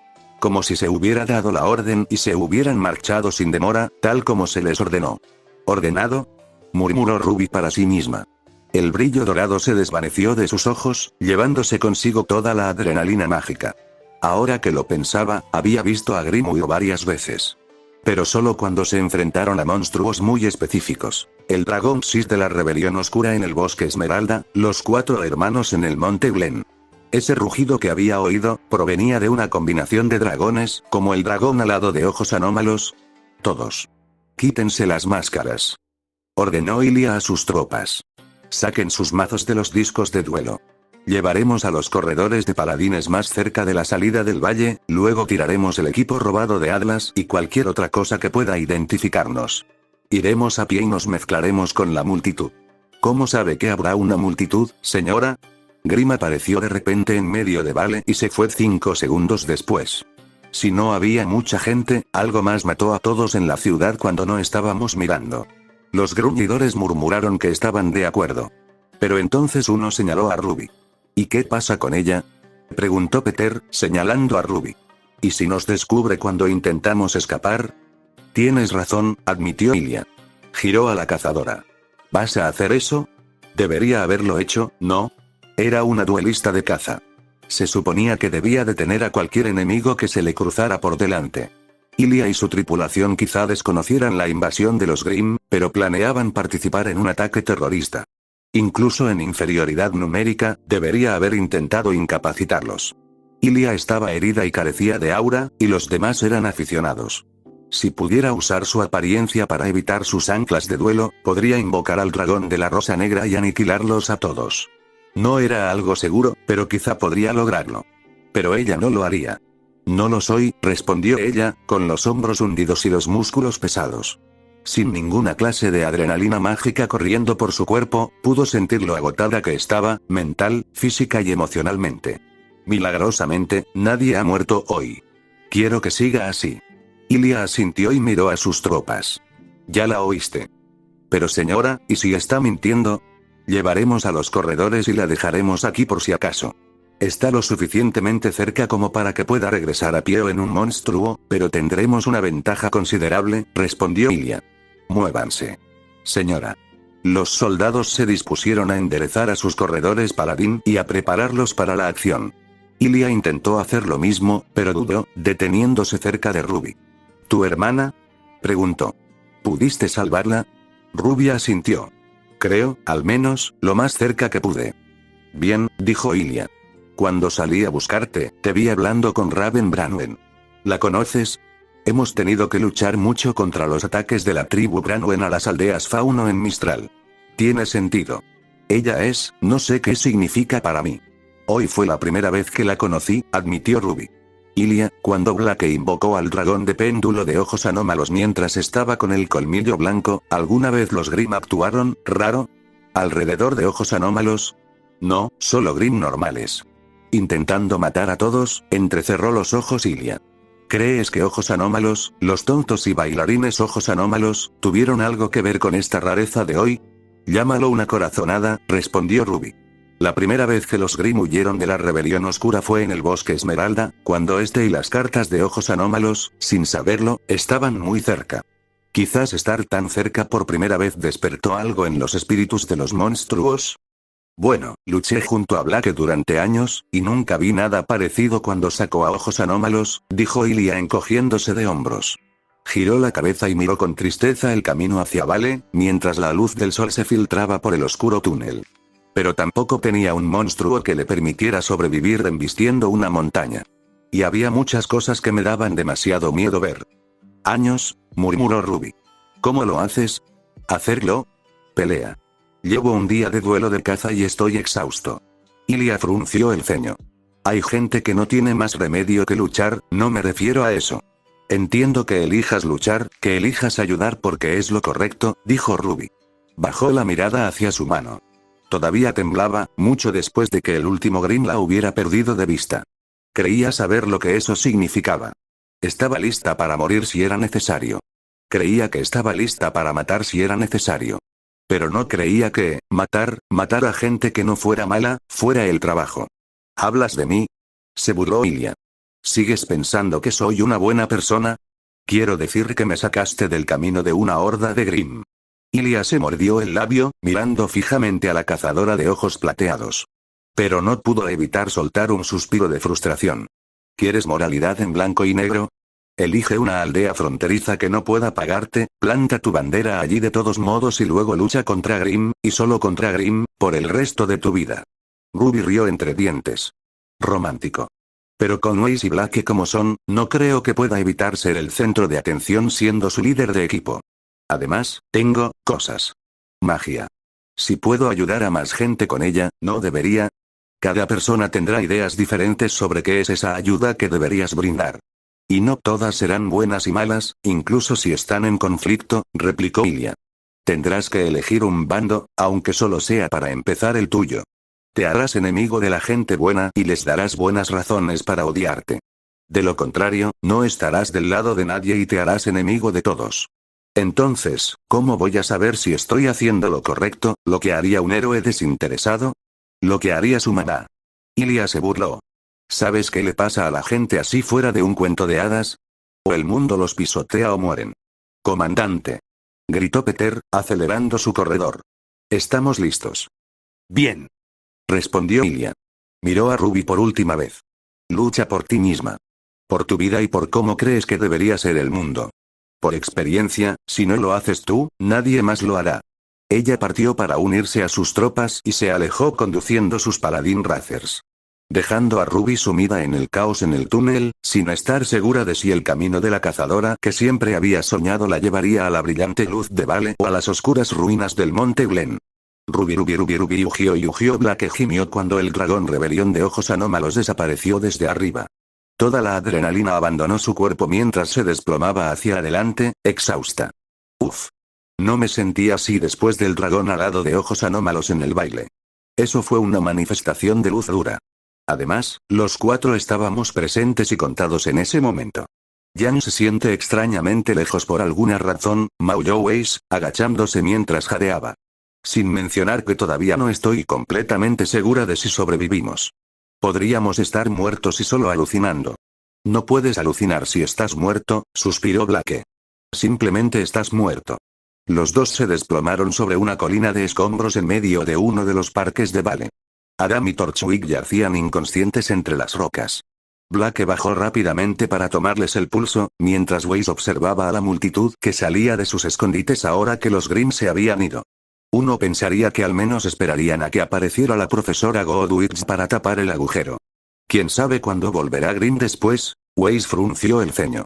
Como si se hubiera dado la orden y se hubieran marchado sin demora, tal como se les ordenó. ¿Ordenado?, murmuró Ruby para sí misma. El brillo dorado se desvaneció de sus ojos, llevándose consigo toda la adrenalina mágica. Ahora que lo pensaba, había visto a Grimm huir varias veces. Pero solo cuando se enfrentaron a monstruos muy específicos. El dragón Sis de la rebelión oscura en el bosque Esmeralda, los 4 hermanos en el monte Glen. Ese rugido que había oído, provenía de una combinación de dragones, como el dragón alado de ojos anómalos. Todos. Quítense las máscaras. Ordenó Ilia a sus tropas. Saquen sus mazos de los discos de duelo. Llevaremos a los corredores de paladines más cerca de la salida del valle, luego tiraremos el equipo robado de Atlas y cualquier otra cosa que pueda identificarnos. Iremos a pie y nos mezclaremos con la multitud. ¿Cómo sabe que habrá una multitud, señora? Grimm apareció de repente en medio de Vale y se fue 5 segundos después. Si no había mucha gente, algo más mató a todos en la ciudad cuando no estábamos mirando. Los gruñidores murmuraron que estaban de acuerdo. Pero entonces uno señaló a Ruby. ¿Y qué pasa con ella?, preguntó Peter, señalando a Ruby. ¿Y si nos descubre cuando intentamos escapar? Tienes razón, admitió Ilia. Giró a la cazadora. ¿Vas a hacer eso? Debería haberlo hecho, ¿no? Era una duelista de caza. Se suponía que debía detener a cualquier enemigo que se le cruzara por delante. Ilia y su tripulación quizá desconocieran la invasión de los Grimm, pero planeaban participar en un ataque terrorista. Incluso en inferioridad numérica, debería haber intentado incapacitarlos. Ilia estaba herida y carecía de aura, y los demás eran aficionados. Si pudiera usar su apariencia para evitar sus anclas de duelo, podría invocar al dragón de la Rosa Negra y aniquilarlos a todos. No era algo seguro, pero quizá podría lograrlo. Pero ella no lo haría. No lo soy, respondió ella, con los hombros hundidos y los músculos pesados. Sin ninguna clase de adrenalina mágica corriendo por su cuerpo, pudo sentir lo agotada que estaba, mental, física y emocionalmente. Milagrosamente, nadie ha muerto hoy. Quiero que siga así. Ilia asintió y miró a sus tropas. Ya la oíste. Pero señora, ¿y si está mintiendo? Llevaremos a los corredores y la dejaremos aquí por si acaso. Está lo suficientemente cerca como para que pueda regresar a pie o en un monstruo, pero tendremos una ventaja considerable, respondió Ilia. Muévanse. Señora. Los soldados se dispusieron a enderezar a sus corredores paladín y a prepararlos para la acción. Ilia intentó hacer lo mismo, pero dudó, deteniéndose cerca de Ruby. ¿Tu hermana? Preguntó. ¿Pudiste salvarla? Ruby asintió. Creo, al menos, lo más cerca que pude. Bien, dijo Ilia. Cuando salí a buscarte, te vi hablando con Raven Branwen. ¿La conoces? Hemos tenido que luchar mucho contra los ataques de la tribu Branwen a las aldeas Fauno en Mistral. Tiene sentido. Ella es, no sé qué significa para mí. Hoy fue la primera vez que la conocí, admitió Ruby. Ilia, cuando Blake invocó al dragón de péndulo de ojos anómalos mientras estaba con el colmillo blanco, ¿alguna vez los Grimm actuaron raro? ¿Alrededor de ojos anómalos? No, solo Grimm normales. Intentando matar a todos, entrecerró los ojos Ilia. ¿Crees que ojos anómalos, los tontos y bailarines ojos anómalos, tuvieron algo que ver con esta rareza de hoy? Llámalo una corazonada, respondió Ruby. La primera vez que los Grimm huyeron de la rebelión oscura fue en el bosque Esmeralda, cuando este y las cartas de ojos anómalos, sin saberlo, estaban muy cerca. Quizás estar tan cerca por primera vez despertó algo en los espíritus de los monstruos. Bueno, luché junto a Blake durante años, y nunca vi nada parecido cuando sacó a ojos anómalos, dijo Ilia encogiéndose de hombros. Giró la cabeza y miró con tristeza el camino hacia Vale, mientras la luz del sol se filtraba por el oscuro túnel. Pero tampoco tenía un monstruo que le permitiera sobrevivir embistiendo una montaña. Y había muchas cosas que me daban demasiado miedo ver. Años, murmuró Ruby. ¿Cómo lo haces? ¿Hacerlo? Pelea. Llevo un día de duelo de caza y estoy exhausto. Ilia frunció el ceño. Hay gente que no tiene más remedio que luchar, no me refiero a eso. Entiendo que elijas luchar, que elijas ayudar porque es lo correcto, dijo Ruby. Bajó la mirada hacia su mano. Todavía temblaba, mucho después de que el último Grimm la hubiera perdido de vista. Creía saber lo que eso significaba. Estaba lista para morir si era necesario. Creía que estaba lista para matar si era necesario. Pero no creía que, matar a gente que no fuera mala, fuera el trabajo. ¿Hablas de mí? Se burló Ilia. ¿Sigues pensando que soy una buena persona? Quiero decir que me sacaste del camino de una horda de Grimm. Ilia se mordió el labio, mirando fijamente a la cazadora de ojos plateados. Pero no pudo evitar soltar un suspiro de frustración. ¿Quieres moralidad en blanco y negro? Elige una aldea fronteriza que no pueda pagarte, planta tu bandera allí de todos modos y luego lucha contra Grimm, y solo contra Grimm, por el resto de tu vida. Ruby rió entre dientes. Romántico. Pero con Weiss y Blake como son, no creo que pueda evitar ser el centro de atención siendo su líder de equipo. Además, tengo cosas. Magia. Si puedo ayudar a más gente con ella, ¿no debería? Cada persona tendrá ideas diferentes sobre qué es esa ayuda que deberías brindar. Y no todas serán buenas y malas, incluso si están en conflicto, replicó Ilia. Tendrás que elegir un bando, aunque solo sea para empezar el tuyo. Te harás enemigo de la gente buena y les darás buenas razones para odiarte. De lo contrario, no estarás del lado de nadie y te harás enemigo de todos. Entonces, ¿cómo voy a saber si estoy haciendo lo correcto, lo que haría un héroe desinteresado? Lo que haría su mamá. Ilia se burló. ¿Sabes qué le pasa a la gente así fuera de un cuento de hadas? O el mundo los pisotea o mueren. Comandante. Gritó Peter, acelerando su corredor. Estamos listos. Bien. Respondió Ilia. Miró a Ruby por última vez. Lucha por ti misma. Por tu vida y por cómo crees que debería ser el mundo. Por experiencia, si no lo haces tú, nadie más lo hará. Ella partió para unirse a sus tropas y se alejó conduciendo sus paladín racers. dejando a Ruby sumida en el caos en el túnel, sin estar segura de si el camino de la cazadora que siempre había soñado la llevaría a la brillante luz de Vale o a las oscuras ruinas del Monte Glen. Ruby ugió Blake gimió cuando el dragón rebelión de ojos anómalos desapareció desde arriba. Toda la adrenalina abandonó su cuerpo mientras se desplomaba hacia adelante, exhausta. Uf. No me sentí así después del dragón alado de ojos anómalos en el baile. Eso fue una manifestación de luz dura. Además, los 4 estábamos presentes y contados en ese momento. Jan se siente extrañamente lejos por alguna razón, maulló Weiss, agachándose mientras jadeaba. Sin mencionar que todavía no estoy completamente segura de si sobrevivimos. Podríamos estar muertos y solo alucinando. No puedes alucinar si estás muerto, suspiró Blake. Simplemente estás muerto. Los dos se desplomaron sobre una colina de escombros en medio de uno de los parques de Vale. Adam y Torchwick yacían inconscientes entre las rocas. Blake bajó rápidamente para tomarles el pulso, mientras Weiss observaba a la multitud que salía de sus escondites ahora que los Grimm se habían ido. Uno pensaría que al menos esperarían a que apareciera la profesora Goodwitch para tapar el agujero. ¿Quién sabe cuándo volverá Grimm después? Weiss frunció el ceño.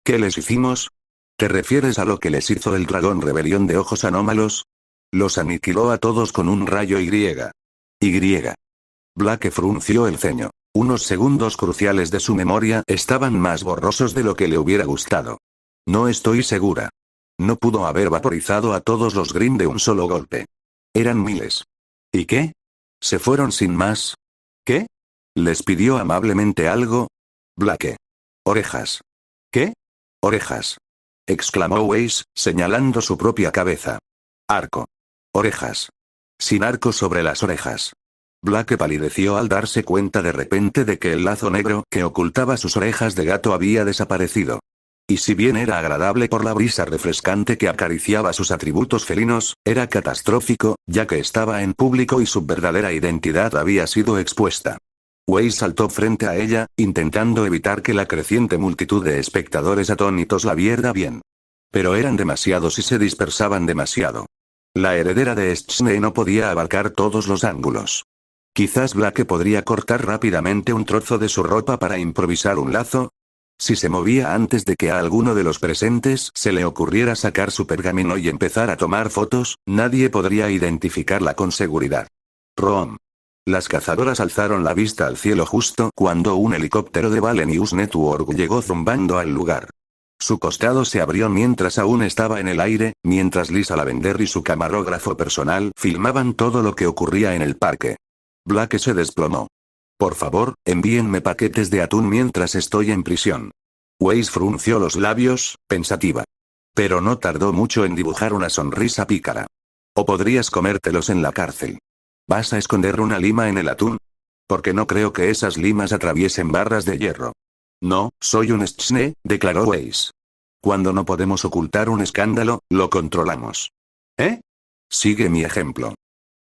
¿Qué les hicimos? ¿Te refieres a lo que les hizo el dragón rebelión de ojos anómalos? Los aniquiló a todos con un rayo Y. Blake frunció el ceño. Unos segundos cruciales de su memoria estaban más borrosos de lo que le hubiera gustado. No estoy segura. No pudo haber vaporizado a todos los Grimm de un solo golpe. Eran miles. ¿Y qué? ¿Se fueron sin más? ¿Qué? ¿Les pidió amablemente algo? Blake. Orejas. ¿Qué? Orejas. Exclamó Weiss, señalando su propia cabeza. Arco. Orejas. Sin arco sobre las orejas. Blake palideció al darse cuenta de repente de que el lazo negro que ocultaba sus orejas de gato había desaparecido. Y si bien era agradable por la brisa refrescante que acariciaba sus atributos felinos, era catastrófico, ya que estaba en público y su verdadera identidad había sido expuesta. Weiss saltó frente a ella, intentando evitar que la creciente multitud de espectadores atónitos la viera bien. Pero eran demasiados y se dispersaban demasiado. La heredera de Schne no podía abarcar todos los ángulos. Quizás Blake podría cortar rápidamente un trozo de su ropa para improvisar un lazo. Si se movía antes de que a alguno de los presentes se le ocurriera sacar su pergamino y empezar a tomar fotos, nadie podría identificarla con seguridad. Rom. Las cazadoras alzaron la vista al cielo justo cuando un helicóptero de Vale News Network llegó zumbando al lugar. Su costado se abrió mientras aún estaba en el aire, mientras Lisa Lavender y su camarógrafo personal filmaban todo lo que ocurría en el parque. Blake se desplomó. Por favor, envíenme paquetes de atún mientras estoy en prisión. Weiss frunció los labios, pensativa. Pero no tardó mucho en dibujar una sonrisa pícara. O podrías comértelos en la cárcel. ¿Vas a esconder una lima en el atún? Porque no creo que esas limas atraviesen barras de hierro. No, soy un Schne, declaró Weiss. Cuando no podemos ocultar un escándalo, lo controlamos. ¿Eh? Sigue mi ejemplo.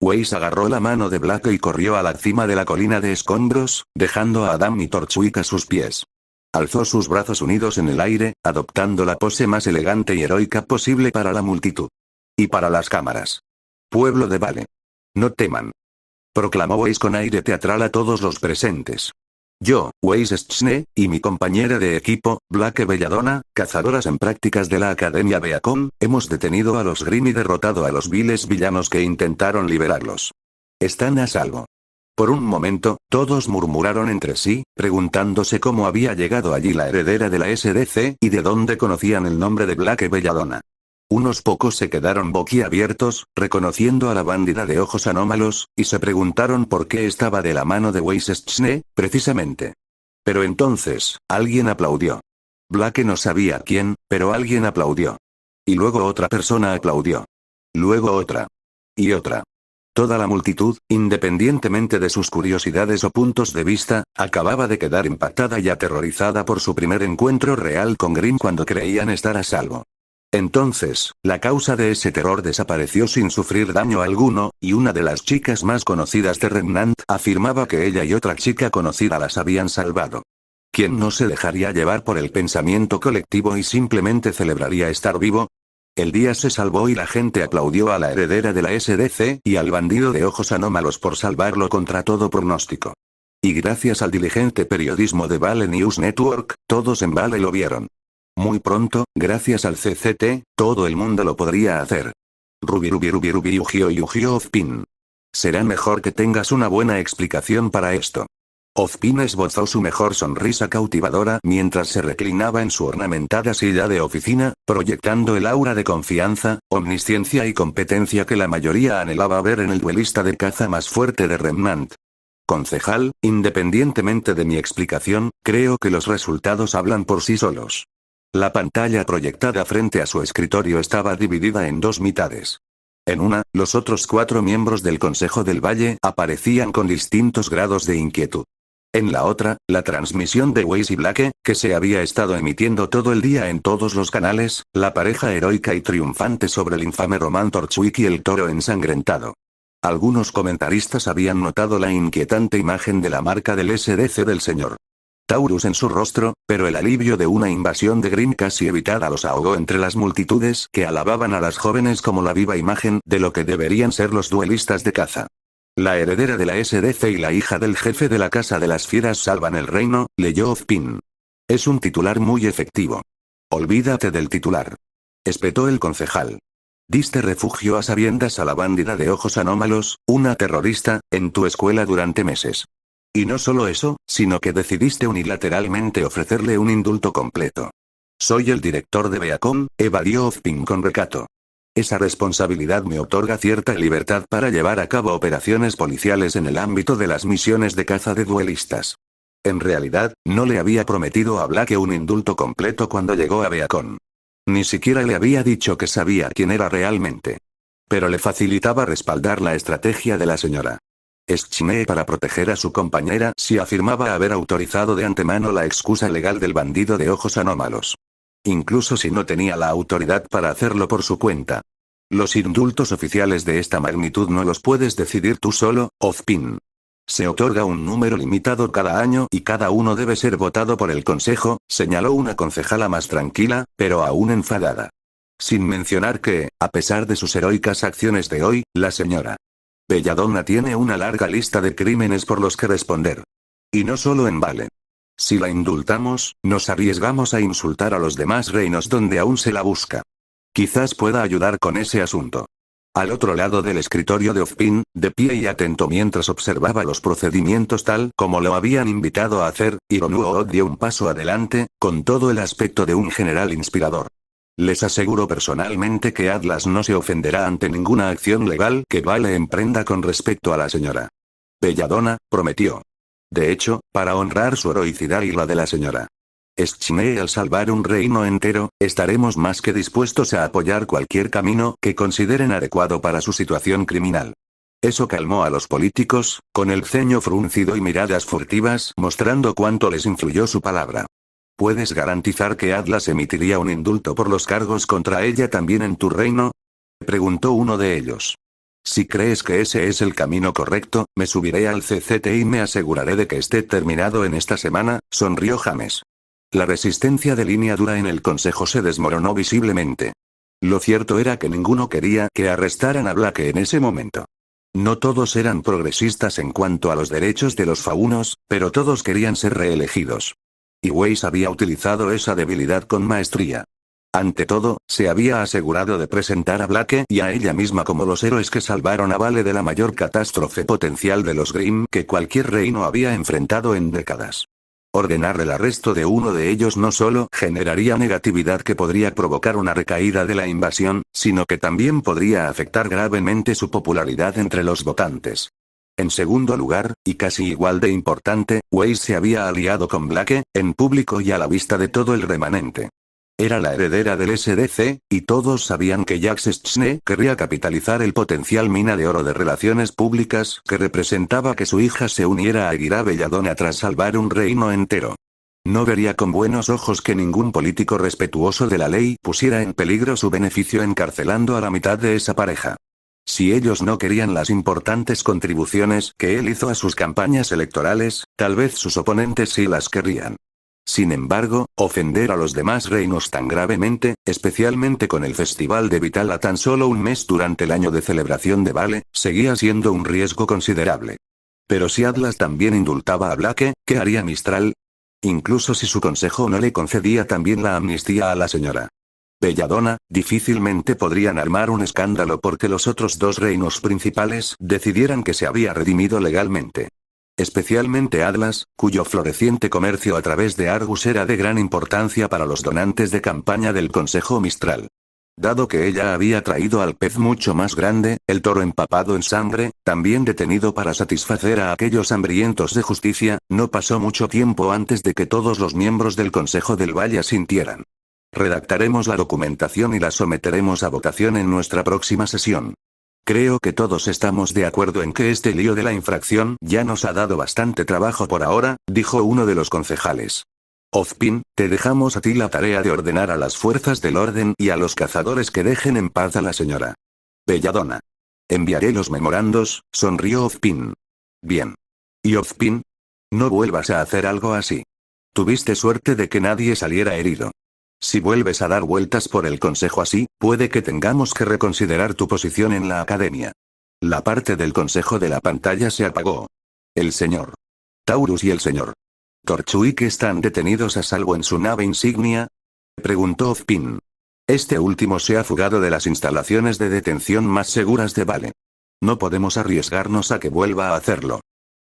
Weiss agarró la mano de Blake y corrió a la cima de la colina de escombros, dejando a Adam y Torchwick a sus pies. Alzó sus brazos unidos en el aire, adoptando la pose más elegante y heroica posible para la multitud. Y para las cámaras. Pueblo de Vale. No teman. Proclamó Weiss con aire teatral a todos los presentes. Yo, Weiss Schne, y mi compañera de equipo, Blake Belladonna, cazadoras en prácticas de la Academia Beacon, hemos detenido a los Grimm y derrotado a los viles villanos que intentaron liberarlos. Están a salvo. Por un momento, todos murmuraron entre sí, preguntándose cómo había llegado allí la heredera de la SDC y de dónde conocían el nombre de Blake Belladonna. Unos pocos se quedaron boquiabiertos, reconociendo a la bandida de ojos anómalos, y se preguntaron por qué estaba de la mano de Weiss Schne, precisamente. Pero entonces, alguien aplaudió. Blake no sabía quién, pero alguien aplaudió. Y luego otra persona aplaudió. Luego otra. Y otra. Toda la multitud, independientemente de sus curiosidades o puntos de vista, acababa de quedar impactada y aterrorizada por su primer encuentro real con Grimm cuando creían estar a salvo. Entonces, la causa de ese terror desapareció sin sufrir daño alguno, y una de las chicas más conocidas de Remnant afirmaba que ella y otra chica conocida las habían salvado. ¿Quién no se dejaría llevar por el pensamiento colectivo y simplemente celebraría estar vivo? El día se salvó y la gente aplaudió a la heredera de la SDC y al bandido de ojos anómalos por salvarlo contra todo pronóstico. Y gracias al diligente periodismo de Vale News Network, todos en Vale lo vieron. Muy pronto, gracias al CCT, todo el mundo lo podría hacer. Ruby Yu-Gi-Oh Ozpin. Será mejor que tengas una buena explicación para esto. Ozpin esbozó su mejor sonrisa cautivadora mientras se reclinaba en su ornamentada silla de oficina, proyectando el aura de confianza, omnisciencia y competencia que la mayoría anhelaba ver en el duelista de caza más fuerte de Remnant. Concejal, independientemente de mi explicación, creo que los resultados hablan por sí solos. La pantalla proyectada frente a su escritorio estaba dividida en dos mitades. En una, los otros 4 miembros del Consejo del Valle aparecían con distintos grados de inquietud. En la otra, la transmisión de Weiss y Blake, que se había estado emitiendo todo el día en todos los canales, la pareja heroica y triunfante sobre el infame Roman Torchwick y el toro ensangrentado. Algunos comentaristas habían notado la inquietante imagen de la marca del SDC del señor Taurus en su rostro, pero el alivio de una invasión de Grimm casi evitada los ahogó entre las multitudes que alababan a las jóvenes como la viva imagen de lo que deberían ser los duelistas de caza. La heredera de la SDC y la hija del jefe de la Casa de las Fieras salvan el reino, leyó Ozpin. Es un titular muy efectivo. Olvídate del titular. Espetó el concejal. Diste refugio a sabiendas a la bandida de ojos anómalos, una terrorista, en tu escuela durante meses. Y no solo eso, sino que decidiste unilateralmente ofrecerle un indulto completo. Soy el director de Beacon, evadió Ozpin con recato. Esa responsabilidad me otorga cierta libertad para llevar a cabo operaciones policiales en el ámbito de las misiones de caza de duelistas. En realidad, no le había prometido a Blake un indulto completo cuando llegó a Beacon. Ni siquiera le había dicho que sabía quién era realmente. Pero le facilitaba respaldar la estrategia de la señora Schne para proteger a su compañera si afirmaba haber autorizado de antemano la excusa legal del bandido de ojos anómalos. Incluso si no tenía la autoridad para hacerlo por su cuenta. Los indultos oficiales de esta magnitud no los puedes decidir tú solo, Ozpin. Se otorga un número limitado cada año y cada uno debe ser votado por el consejo, señaló una concejala más tranquila, pero aún enfadada. Sin mencionar que, a pesar de sus heroicas acciones de hoy, la señora Belladonna tiene una larga lista de crímenes por los que responder. Y no solo en Vale. Si la indultamos, nos arriesgamos a insultar a los demás reinos donde aún se la busca. Quizás pueda ayudar con ese asunto. Al otro lado del escritorio de Ozpin, de pie y atento mientras observaba los procedimientos tal como lo habían invitado a hacer, Ironuo dio un paso adelante, con todo el aspecto de un general inspirador. Les aseguro personalmente que Atlas no se ofenderá ante ninguna acción legal que Vale emprenda con respecto a la señora Belladonna, prometió. De hecho, para honrar su heroicidad y la de la señora Schne al salvar un reino entero, estaremos más que dispuestos a apoyar cualquier camino que consideren adecuado para su situación criminal. Eso calmó a los políticos, con el ceño fruncido y miradas furtivas mostrando cuánto les influyó su palabra. ¿Puedes garantizar que Atlas emitiría un indulto por los cargos contra ella también en tu reino? Preguntó uno de ellos. Si crees que ese es el camino correcto, me subiré al CCT y me aseguraré de que esté terminado en esta semana, sonrió James. La resistencia de línea dura en el consejo se desmoronó visiblemente. Lo cierto era que ninguno quería que arrestaran a Blake en ese momento. No todos eran progresistas en cuanto a los derechos de los faunos, pero todos querían ser reelegidos. Y Weiss había utilizado esa debilidad con maestría. Ante todo, se había asegurado de presentar a Blake y a ella misma como los héroes que salvaron a Vale de la mayor catástrofe potencial de los Grimm que cualquier reino había enfrentado en décadas. Ordenar el arresto de uno de ellos no solo generaría negatividad que podría provocar una recaída de la invasión, sino que también podría afectar gravemente su popularidad entre los votantes. En segundo lugar, y casi igual de importante, Weiss se había aliado con Blake, en público y a la vista de todo el remanente. Era la heredera del SDC, y todos sabían que Jax Schne querría capitalizar el potencial mina de oro de relaciones públicas que representaba que su hija se uniera a Gira Belladonna tras salvar un reino entero. No vería con buenos ojos que ningún político respetuoso de la ley pusiera en peligro su beneficio encarcelando a la mitad de esa pareja. Si ellos no querían las importantes contribuciones que él hizo a sus campañas electorales, tal vez sus oponentes sí las querrían. Sin embargo, ofender a los demás reinos tan gravemente, especialmente con el Festival de Vital a tan solo un mes durante el año de celebración de Vale, seguía siendo un riesgo considerable. Pero si Atlas también indultaba a Blake, ¿qué haría Mistral? Incluso si su consejo no le concedía también la amnistía a la señora Belladonna, difícilmente podrían armar un escándalo porque los otros dos reinos principales decidieran que se había redimido legalmente. Especialmente Atlas, cuyo floreciente comercio a través de Argus era de gran importancia para los donantes de campaña del Consejo Mistral. Dado que ella había traído al pez mucho más grande, el toro empapado en sangre, también detenido para satisfacer a aquellos hambrientos de justicia, no pasó mucho tiempo antes de que todos los miembros del Consejo del Valle asintieran. Redactaremos la documentación y la someteremos a votación en nuestra próxima sesión. Creo que todos estamos de acuerdo en que este lío de la infracción ya nos ha dado bastante trabajo por ahora, dijo uno de los concejales. Ozpin, te dejamos a ti la tarea de ordenar a las fuerzas del orden y a los cazadores que dejen en paz a la señora Belladonna. Enviaré los memorandos, sonrió Ozpin. Bien. ¿Y Ozpin? No vuelvas a hacer algo así. Tuviste suerte de que nadie saliera herido. Si vuelves a dar vueltas por el consejo así, puede que tengamos que reconsiderar tu posición en la academia. La parte del consejo de la pantalla se apagó. El señor Taurus y el señor Torchwick están detenidos a salvo en su nave insignia, preguntó Ozpin. Este último se ha fugado de las instalaciones de detención más seguras de Vale. No podemos arriesgarnos a que vuelva a hacerlo.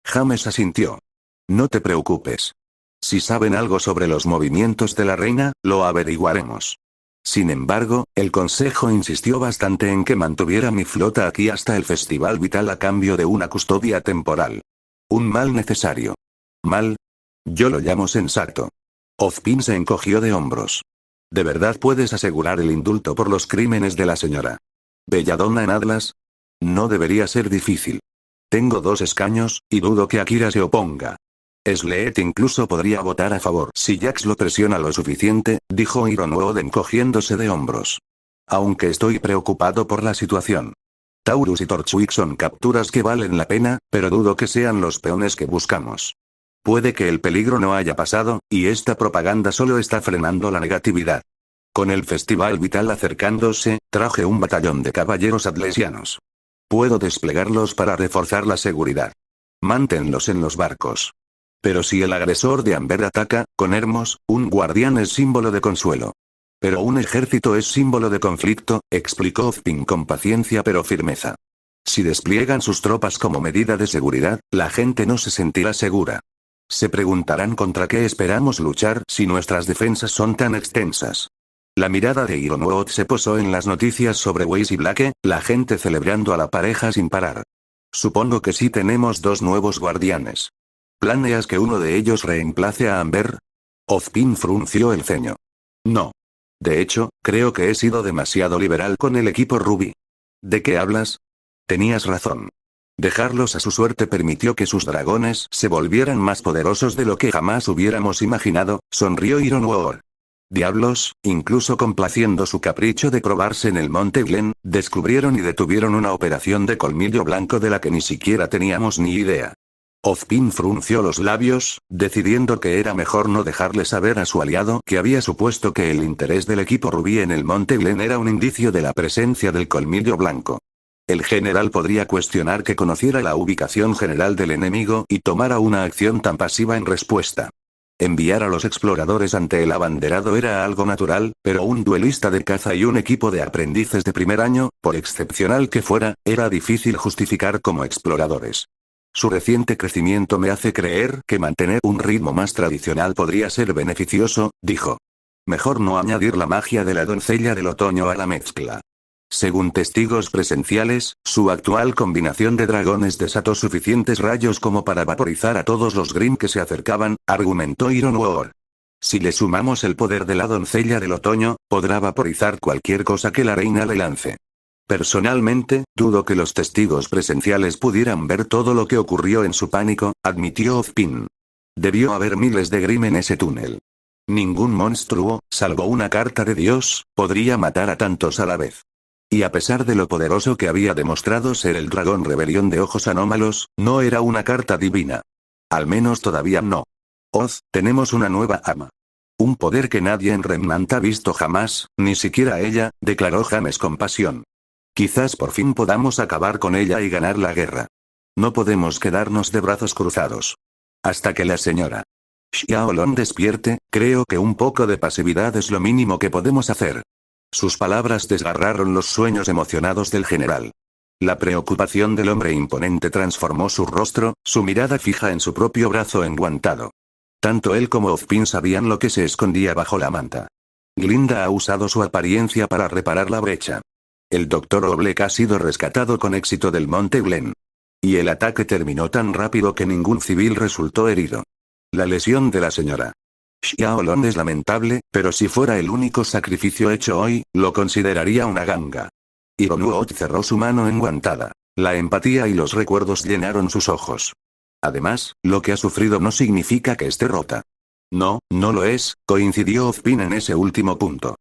James asintió. No te preocupes. Si saben algo sobre los movimientos de la reina, lo averiguaremos. Sin embargo, el consejo insistió bastante en que mantuviera mi flota aquí hasta el Festival Vital a cambio de una custodia temporal. Un mal necesario. ¿Mal? Yo lo llamo sensato. Ozpin se encogió de hombros. ¿De verdad puedes asegurar el indulto por los crímenes de la señora Belladonna en Atlas? No debería ser difícil. Tengo 2 escaños, y dudo que Akira se oponga. Sleet incluso podría votar a favor si Jax lo presiona lo suficiente, dijo Ironwood encogiéndose de hombros. Aunque estoy preocupado por la situación. Taurus y Torchwick son capturas que valen la pena, pero dudo que sean los peones que buscamos. Puede que el peligro no haya pasado, y esta propaganda solo está frenando la negatividad. Con el Festival Vital acercándose, traje un batallón de caballeros atlesianos. Puedo desplegarlos para reforzar la seguridad. Manténlos en los barcos. Pero si el agresor de Amber ataca, con Hermos, un guardián es símbolo de consuelo. Pero un ejército es símbolo de conflicto, explicó Ozpin con paciencia pero firmeza. Si despliegan sus tropas como medida de seguridad, la gente no se sentirá segura. Se preguntarán contra qué esperamos luchar si nuestras defensas son tan extensas. La mirada de Ironwood se posó en las noticias sobre Weiss y Blake, la gente celebrando a la pareja sin parar. Supongo que sí tenemos 2 nuevos guardianes. ¿Planeas que uno de ellos reemplace a Amber? Ozpin frunció el ceño. No. De hecho, creo que he sido demasiado liberal con el equipo Ruby. ¿De qué hablas? Tenías razón. Dejarlos a su suerte permitió que sus dragones se volvieran más poderosos de lo que jamás hubiéramos imaginado, sonrió Ironwood. Diablos, incluso complaciendo su capricho de probarse en el Monte Glen, descubrieron y detuvieron una operación de colmillo blanco de la que ni siquiera teníamos ni idea. Ozpin frunció los labios, decidiendo que era mejor no dejarle saber a su aliado que había supuesto que el interés del equipo Rubí en el Monte Glen era un indicio de la presencia del colmillo blanco. El general podría cuestionar que conociera la ubicación general del enemigo y tomara una acción tan pasiva en respuesta. Enviar a los exploradores ante el abanderado era algo natural, pero un duelista de caza y un equipo de aprendices de primer año, por excepcional que fuera, era difícil justificar como exploradores. Su reciente crecimiento me hace creer que mantener un ritmo más tradicional podría ser beneficioso, dijo. Mejor no añadir la magia de la doncella del otoño a la mezcla. Según testigos presenciales, su actual combinación de dragones desató suficientes rayos como para vaporizar a todos los Grimm que se acercaban, argumentó Ironwood. Si le sumamos el poder de la doncella del otoño, podrá vaporizar cualquier cosa que la reina le lance. Personalmente, dudo que los testigos presenciales pudieran ver todo lo que ocurrió en su pánico, admitió Ozpin. Debió haber miles de Grimm en ese túnel. Ningún monstruo, salvo una carta de Dios, podría matar a tantos a la vez. Y a pesar de lo poderoso que había demostrado ser el dragón rebelión de ojos anómalos, no era una carta divina. Al menos todavía no. Oz, tenemos una nueva ama. Un poder que nadie en Remnant ha visto jamás, ni siquiera ella, declaró James con pasión. Quizás por fin podamos acabar con ella y ganar la guerra. No podemos quedarnos de brazos cruzados. Hasta que la señora Xiaolong despierte, creo que un poco de pasividad es lo mínimo que podemos hacer. Sus palabras desgarraron los sueños emocionados del general. La preocupación del hombre imponente transformó su rostro, su mirada fija en su propio brazo enguantado. Tanto él como Ozpin sabían lo que se escondía bajo la manta. Glinda ha usado su apariencia para reparar la brecha. El Dr. Oblek ha sido rescatado con éxito del Monte Glen. Y el ataque terminó tan rápido que ningún civil resultó herido. La lesión de la señora Xiaolong es lamentable, pero si fuera el único sacrificio hecho hoy, lo consideraría una ganga. Ironuot cerró su mano enguantada. La empatía y los recuerdos llenaron sus ojos. Además, lo que ha sufrido no significa que esté rota. No, no lo es, coincidió Ozpin en ese último punto.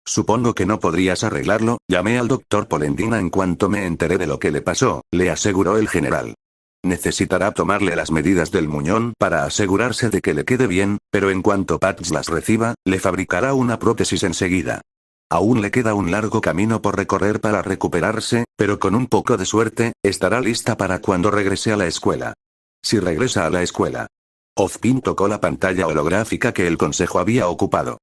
Supongo que no podrías arreglarlo, llamé al doctor Polendina en cuanto me enteré de lo que le pasó, le aseguró el general. Necesitará tomarle las medidas del muñón para asegurarse de que le quede bien, pero en cuanto Patch las reciba, le fabricará una prótesis enseguida. Aún le queda un largo camino por recorrer para recuperarse, pero con un poco de suerte, estará lista para cuando regrese a la escuela. Si regresa a la escuela. Ozpin tocó la pantalla holográfica que el consejo había ocupado.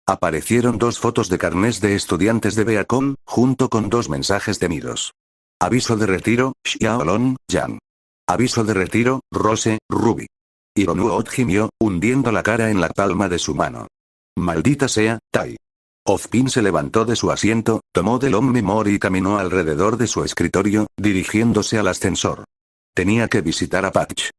Aparecieron 2 fotos de carnés de estudiantes de Beacon, junto con 2 mensajes temidos. Aviso de retiro, Xiaolong, Yang. Aviso de retiro, Rose, Ruby. Ironuot gimió, hundiendo la cara en la palma de su mano. Maldita sea, Tai. Ozpin se levantó de su asiento, tomó del on-memory y caminó alrededor de su escritorio, dirigiéndose al ascensor. Tenía que visitar a Patch.